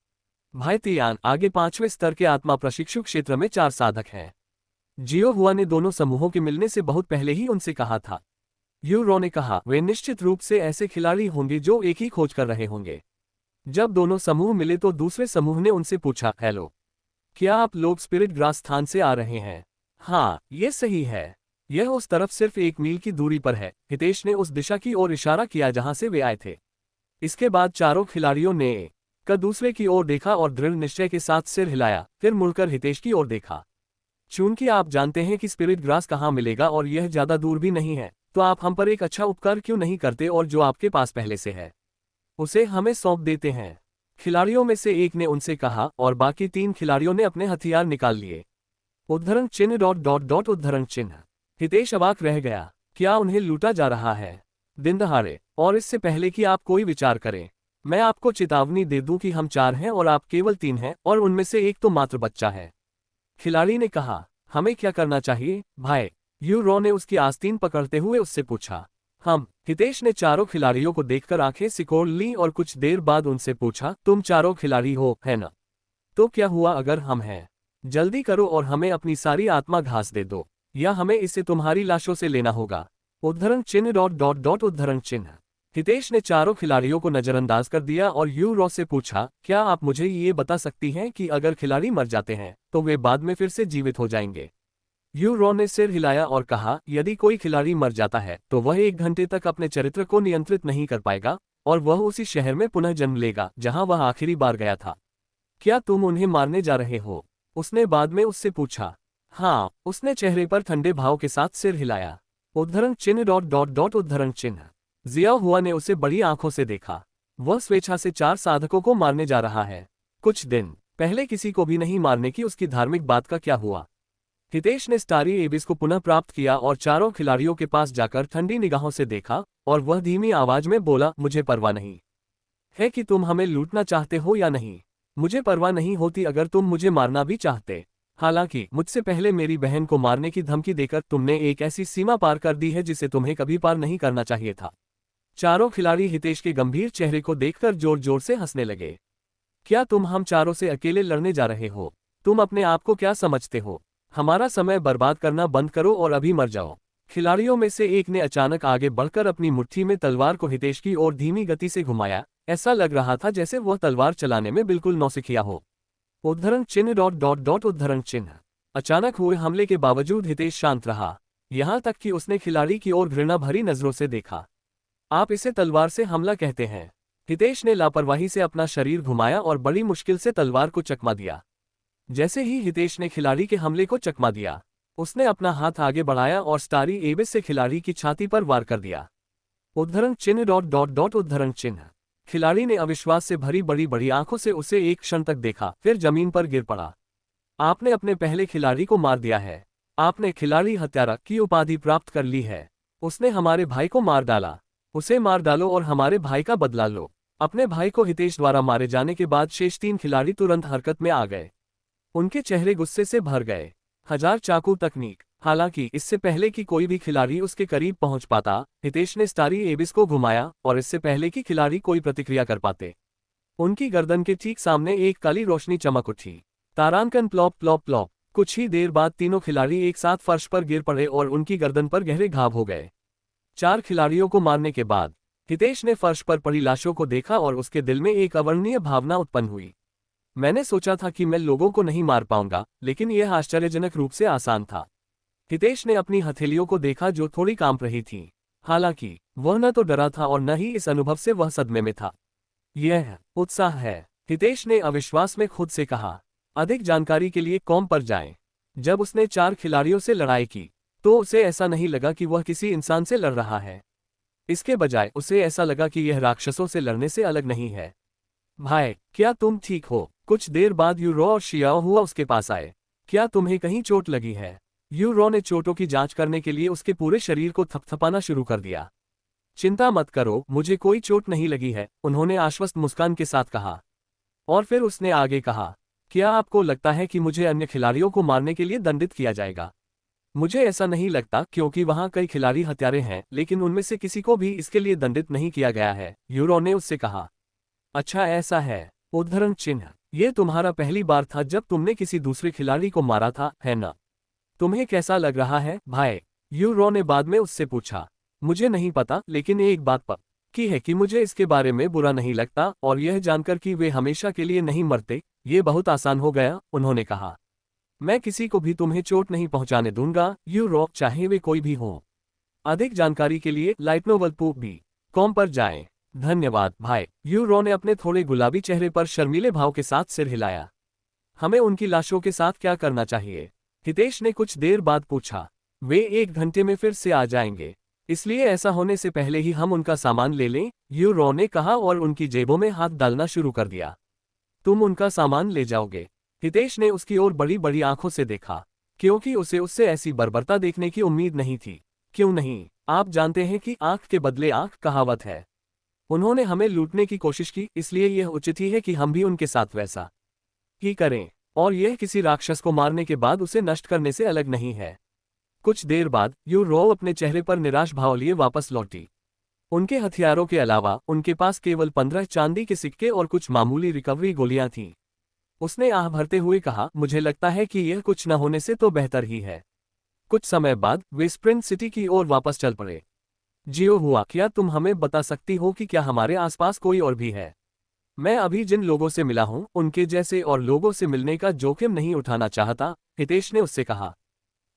A: भाई तियान, आगे 5वें स्तर के आत्मा प्रशिक्षु क्षेत्र में 4 साधक हैं। जियो हुआ ने दोनों समूहों के मिलने से बहुत पहले ही उनसे कहा था। यूरो ने कहा, वे निश्चित रूप से ऐसे खिलाड़ी होंगे जो एक ही खोज कर रहे होंगे। जब दोनों समूह मिले तो दूसरे समूह ने उनसे पूछा, हेलो, क्या आप लोग स्पिरिट ग्रास स्थान से आ रहे हैं? हाँ, ये सही है। यह उस तरफ सिर्फ 1 मील की दूरी पर है। हितेश ने उस दिशा की ओर इशारा किया जहां से वे आए थे। इसके बाद चारों खिलाड़ियों ने एक दूसरे की ओर देखा और दृढ़ निश्चय के साथ सिर हिलाया, फिर मुड़कर हितेश की ओर देखा। चूंकि आप जानते हैं कि स्पिरिट ग्रास कहाँ मिलेगा और यह ज्यादा दूर भी नहीं है, तो आप हम पर एक अच्छा उपकार क्यों नहीं करते और जो आपके पास पहले से है उसे हमें सौंप देते हैं। खिलाड़ियों में से एक ने उनसे कहा और बाकी 3 खिलाड़ियों ने अपने हथियार निकाल लिए। उद्धरण चिन्ह डॉट डॉट डॉट उद्धरण चिन्ह। हितेश अवाक रह गया। क्या उन्हें लूटा जा रहा है? दिन दहाड़े, और इससे पहले कि आप कोई विचार करें, मैं आपको चेतावनी दे दूं कि हम 4 हैं और आप केवल 3 हैं और उनमें से एक तो मात्र बच्चा है। खिलाड़ी ने कहा। हमें क्या करना चाहिए भाई? यूरो ने उसकी आस्तीन पकड़ते हुए उससे पूछा। हितेश ने चारों खिलाड़ियों को देखकर आंखें सिकोड़ ली और कुछ देर बाद उनसे पूछा, तुम चारों खिलाड़ी हो, है ना? तो क्या हुआ अगर हम हैं? जल्दी करो और हमें अपनी सारी आत्मा घास दे दो, या हमें इसे तुम्हारी लाशों से लेना होगा। उद्धरण चिन्ह डॉट डॉट डॉट उद्धरण चिन्ह। हितेश ने चारों खिलाड़ियों को नजरअंदाज कर दिया और यूरो से पूछा, क्या आप मुझे ये बता सकती हैं कि अगर खिलाड़ी मर जाते हैं तो वे बाद में फिर से जीवित हो जाएंगे? यूरो ने सिर हिलाया और कहा, यदि कोई खिलाड़ी मर जाता है तो वह 1 घंटे तक अपने चरित्र को नियंत्रित नहीं कर पाएगा और वह उसी शहर में पुनः जन्म लेगा जहां वह आखिरी बार गया था। क्या तुम उन्हें मारने जा रहे हो? उसने बाद में उससे पूछा। हाँ, उसने चेहरे पर ठंडे भाव के साथ सिर हिलाया। उद्धरण चिन्ह डॉट डॉट डॉट उद्धरण चिन्ह। जिया हुआ ने उसे बड़ी आंखों से देखा। वह स्वेच्छा से 4 साधकों को मारने जा रहा है। कुछ दिन पहले किसी को भी नहीं मारने की उसकी धार्मिक बात का क्या हुआ? हितेश ने स्टारी एबिस को पुनः प्राप्त किया और चारों खिलाड़ियों के पास जाकर ठंडी निगाहों से देखा और वह धीमी आवाज में बोला, मुझे परवाह नहीं है कि तुम हमें लूटना चाहते हो या नहीं। मुझे परवाह नहीं होती अगर तुम मुझे मारना भी चाहते। हालांकि मुझसे पहले मेरी बहन को मारने की धमकी देकर तुमने एक ऐसी सीमा पार कर दी है जिसे तुम्हें कभी पार नहीं करना चाहिए था। चारों खिलाड़ी हितेश के गंभीर चेहरे को देखकर जोर जोर से हंसने लगे। क्या तुम हम चारों से अकेले लड़ने जा रहे हो? तुम अपने आप को क्या समझते हो? हमारा समय बर्बाद करना बंद करो और अभी मर जाओ। खिलाड़ियों में से एक ने अचानक आगे बढ़कर अपनी मुट्ठी में तलवार को हितेश की ओर धीमी गति से घुमाया। ऐसा लग रहा था जैसे वह तलवार चलाने में बिल्कुल नौसिखिया हो। उद्धरण चिन्ह डॉट डॉट डॉट उद्धरण चिन्ह। अचानक हुए हमले के बावजूद हितेश शांत रहा, यहां तक कि उसने खिलाड़ी की ओर घृणा भरी नजरों से देखा। आप इसे तलवार से हमला कहते हैं? हितेश ने लापरवाही से अपना शरीर घुमाया और बड़ी मुश्किल से तलवार को चकमा दिया। जैसे ही हितेश ने खिलाड़ी के हमले को चकमा दिया, उसने अपना हाथ आगे बढ़ाया और स्टारी एबिस से खिलाड़ी की छाती पर वार कर दिया। उद्धरण चिन्ह डॉट डॉट डॉट उद्धरण चिन्ह। खिलाड़ी ने अविश्वास से भरी बड़ी बड़ी आंखों से उसे एक क्षण तक देखा, फिर जमीन पर गिर पड़ा। आपने अपने पहले खिलाड़ी को मार दिया है। आपने खिलाड़ी हत्यारा की उपाधि प्राप्त कर ली है। उसने हमारे भाई को मार डाला। उसे मार डालो और हमारे भाई का बदला लो। अपने भाई को हितेश द्वारा मारे जाने के बाद शेष 3 खिलाड़ी तुरंत हरकत में आ गए। उनके चेहरे गुस्से से भर गए। 1000 चाकू तकनीक। हालांकि इससे पहले कि कोई भी खिलाड़ी उसके करीब पहुंच पाता, हितेश ने स्टारी एबिस को घुमाया और इससे पहले कि खिलाड़ी कोई प्रतिक्रिया कर पाते, उनकी गर्दन के ठीक सामने एक काली रोशनी चमक उठी। तारांकन प्लॉप प्लॉप प्लॉप। कुछ ही देर बाद तीनों खिलाड़ी एक साथ फर्श पर गिर पड़े और उनकी गर्दन पर गहरे घाव हो गए। 4 खिलाड़ियों को मारने के बाद हितेश ने फर्श पर पड़ी लाशों को देखा और उसके दिल में एक अवर्णनीय भावना उत्पन्न हुई। मैंने सोचा था कि मैं लोगों को नहीं मार पाऊंगा, लेकिन यह आश्चर्यजनक रूप से आसान था। हितेश ने अपनी हथेलियों को देखा जो थोड़ी कांप रही थीं। हालांकि वह न तो डरा था और न ही इस अनुभव से वह सदमे में था। यह उत्साह है, हितेश ने अविश्वास में खुद से कहा। अधिक जानकारी के लिए कॉम पर जाएं। जब उसने 4 खिलाड़ियों से लड़ाई की तो उसे ऐसा नहीं लगा कि वह किसी इंसान से लड़ रहा है। इसके बजाय उसे ऐसा लगा कि यह राक्षसों से लड़ने से अलग नहीं है। भाई, क्या तुम ठीक हो? कुछ देर बाद यूरो और शियाओ हुआ उसके पास आए। क्या तुम्हें कहीं चोट लगी है? यूरो ने चोटों की जांच करने के लिए उसके पूरे शरीर को थपथपाना शुरू कर दिया। चिंता मत करो, मुझे कोई चोट नहीं लगी है, उन्होंने आश्वस्त मुस्कान के साथ कहा। और फिर उसने आगे कहा, क्या आपको लगता है कि मुझे अन्य खिलाड़ियों को मारने के लिए दंडित किया जाएगा? मुझे ऐसा नहीं लगता, क्योंकि वहां कई खिलाड़ी हत्यारे हैं, लेकिन उनमें से किसी को भी इसके लिए दंडित नहीं किया गया है, यूरो ने उससे कहा। अच्छा ऐसा है। उद्धरण चिन्ह, ये तुम्हारा पहली बार था जब तुमने किसी दूसरे खिलाड़ी को मारा था, है ना? तुम्हें कैसा लग रहा है, भाई? यूरो ने बाद में उससे पूछा। मुझे नहीं पता, लेकिन एक बात पक्की है कि मुझे इसके बारे में बुरा नहीं लगता, और यह जानकर कि वे हमेशा के लिए नहीं मरते, ये बहुत आसान हो गया, उन्होंने कहा। मैं किसी को भी तुम्हें चोट नहीं पहुंचाने दूंगा, यूरो, चाहे वे कोई भी हो। अधिक जानकारी के लिए lightnovelpoo.com पर जाएं। धन्यवाद भाई। यूरो ने अपने थोड़े गुलाबी चेहरे पर शर्मीले भाव के साथ सिर हिलाया। हमें उनकी लाशों के साथ क्या करना चाहिए? हितेश ने कुछ देर बाद पूछा। वे 1 घंटे में फिर से आ जाएंगे, इसलिए ऐसा होने से पहले ही हम उनका सामान ले लें, यूरो ने कहा और उनकी जेबों में हाथ डालना शुरू कर दिया। तुम उनका सामान ले जाओगे? हितेश ने उसकी ओर बड़ी बड़ी आंखों से देखा, क्योंकि उसे उससे ऐसी बर्बरता देखने की उम्मीद नहीं थी। क्यों नहीं, आप जानते हैं कि आंख के बदले आंख कहावत है। उन्होंने हमें लूटने की कोशिश की, इसलिए यह उचित ही है कि हम भी उनके साथ वैसा ही करें, और यह किसी राक्षस को मारने के बाद उसे नष्ट करने से अलग नहीं है। कुछ देर बाद यूरो अपने चेहरे पर निराश भाव लिए वापस लौटी। उनके हथियारों के अलावा उनके पास केवल 15 चांदी के सिक्के और कुछ मामूली रिकवरी गोलियां थीं। उसने आह भरते हुए कहा, मुझे लगता है कि यह कुछ न होने से तो बेहतर ही है। कुछ समय बाद वे स्प्रिंट सिटी की ओर वापस चल पड़े। जियो हुआ, क्या तुम हमें बता सकती हो कि क्या हमारे आसपास कोई और भी है? मैं अभी जिन लोगों से मिला हूं, उनके जैसे और लोगों से मिलने का जोखिम नहीं उठाना चाहता, हितेश ने उससे कहा।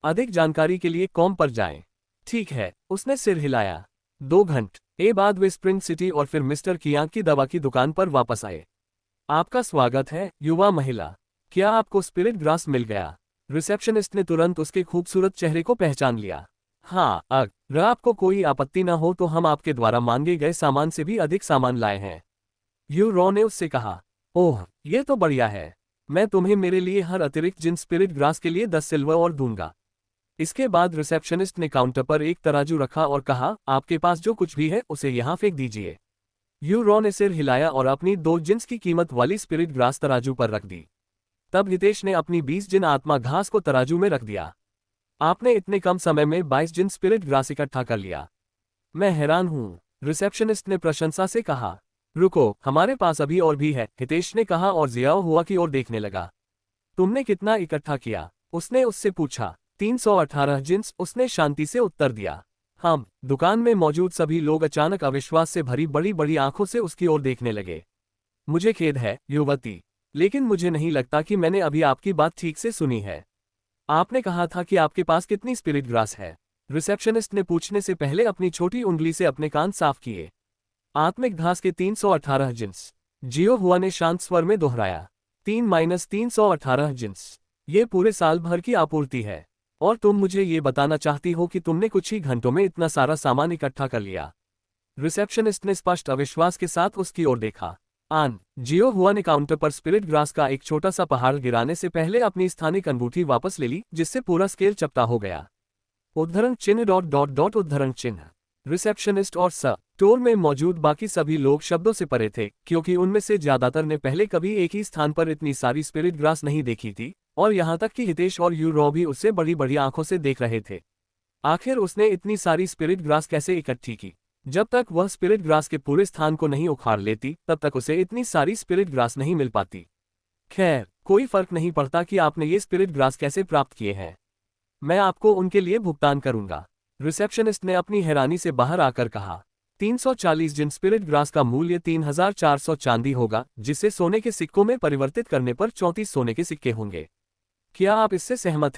A: अधिक जानकारी के लिए कॉम पर जाएं। ठीक है, उसने सिर हिलाया। 2 घंटे बाद वे स्प्रिंग सिटी और फिर मिस्टर कियांग की दवा की दुकान पर वापस आए। आपका स्वागत है, युवा महिला। क्या आपको स्पिरिट ग्रास मिल गया? रिसेप्शनिस्ट ने तुरंत उसके खूबसूरत चेहरे को पहचान लिया। हाँ, अगर आपको कोई आपत्ति न हो तो हम आपके द्वारा मांगे गए सामान से भी अधिक सामान लाए हैं, यूरो ने उससे कहा। ओह, ये तो बढ़िया है। मैं तुम्हें मेरे लिए हर अतिरिक्त जिन स्पिरिट ग्रास के लिए 10 सिल्वर और दूंगा। इसके बाद रिसेप्शनिस्ट ने काउंटर पर एक तराजू रखा और कहा, आपके पास जो कुछ भी है उसे यहाँ फेंक दीजिए। यूरो ने सिर हिलाया और अपनी 2 जिन्स की कीमत वाली स्पिरिट ग्रास तराजू पर रख दी। तब हितेश ने अपनी 20 जिन आत्मा घास को तराजू में रख दिया। आपने इतने कम समय में 22 जिन स्पिरिट ग्रास इकट्ठा कर लिया। मैं हैरान हूँ, रिसेप्शनिस्ट ने प्रशंसा से कहा। रुको, हमारे पास अभी और भी है, हितेश ने कहा और जियाओ हुआ की ओर देखने लगा। तुमने कितना इकट्ठा किया? उसने उससे पूछा। 318 जिन्स, उसने शांति से उत्तर दिया। हम, दुकान में मौजूद सभी लोग अचानक अविश्वास से भरी बड़ी बड़ी आंखों से उसकी ओर देखने लगे। मुझे खेद है, युवती, लेकिन मुझे नहीं लगता कि मैंने अभी आपकी बात ठीक से सुनी है। आपने कहा था कि आपके पास कितनी स्पिरिट ग्रास है? रिसेप्शनिस्ट ने पूछने से पहले अपनी छोटी उंगली से अपने कान साफ किए। आत्मिक घास के 318 जिन्स, जियो हुआ ने शांत स्वर में दोहराया। 3-318 जिन्स, ये पूरे साल भर की आपूर्ति है। और तुम मुझे ये बताना चाहती हो कि तुमने कुछ ही घंटों में इतना सारा सामान इकट्ठा कर लिया? रिसेप्शनिस्ट ने स्पष्ट अविश्वास के साथ उसकी ओर देखा। जियो हुआ ने काउंटर पर स्पिरिट ग्रास का एक छोटा सा पहाड़ गिराने से पहले अपनी स्थानिक अंगूठी वापस ले ली, जिससे पूरा स्केल चपटा हो गया। उद्धरण चिन्ह उद्धरण चिन्ह। रिसेप्शनिस्ट और स्टोर में मौजूद बाकी सभी लोग शब्दों से परे थे, क्योंकि उनमें से ज्यादातर ने पहले कभी एक ही स्थान पर इतनी सारी स्पिरिट ग्रास नहीं देखी थी, और यहाँ तक कि हितेश और यूरो भी उससे बड़ी बड़ी आंखों से देख रहे थे। आखिर उसने इतनी सारी स्पिरिट ग्रास कैसे इकट्ठी की? जब तक वह स्पिरिट ग्रास के पूरे स्थान को नहीं उखाड़ लेती, तब तक उसे इतनी सारी स्पिरिट ग्रास नहीं मिल पाती। खैर, कोई फर्क नहीं पड़ता कि आपने ये स्पिरिट ग्रास कैसे प्राप्त किए हैं। मैं आपको उनके लिए भुगतान करूंगा, रिसेप्शनिस्ट ने अपनी हैरानी से बाहर आकर कहा। 340 जिन स्पिरिट ग्रास का मूल्य 3400 चांदी होगा, जिसे सोने के सिक्कों में परिवर्तित करने पर 34 सोने के सिक्के होंगे। क्या आप इससे सहमत हैं?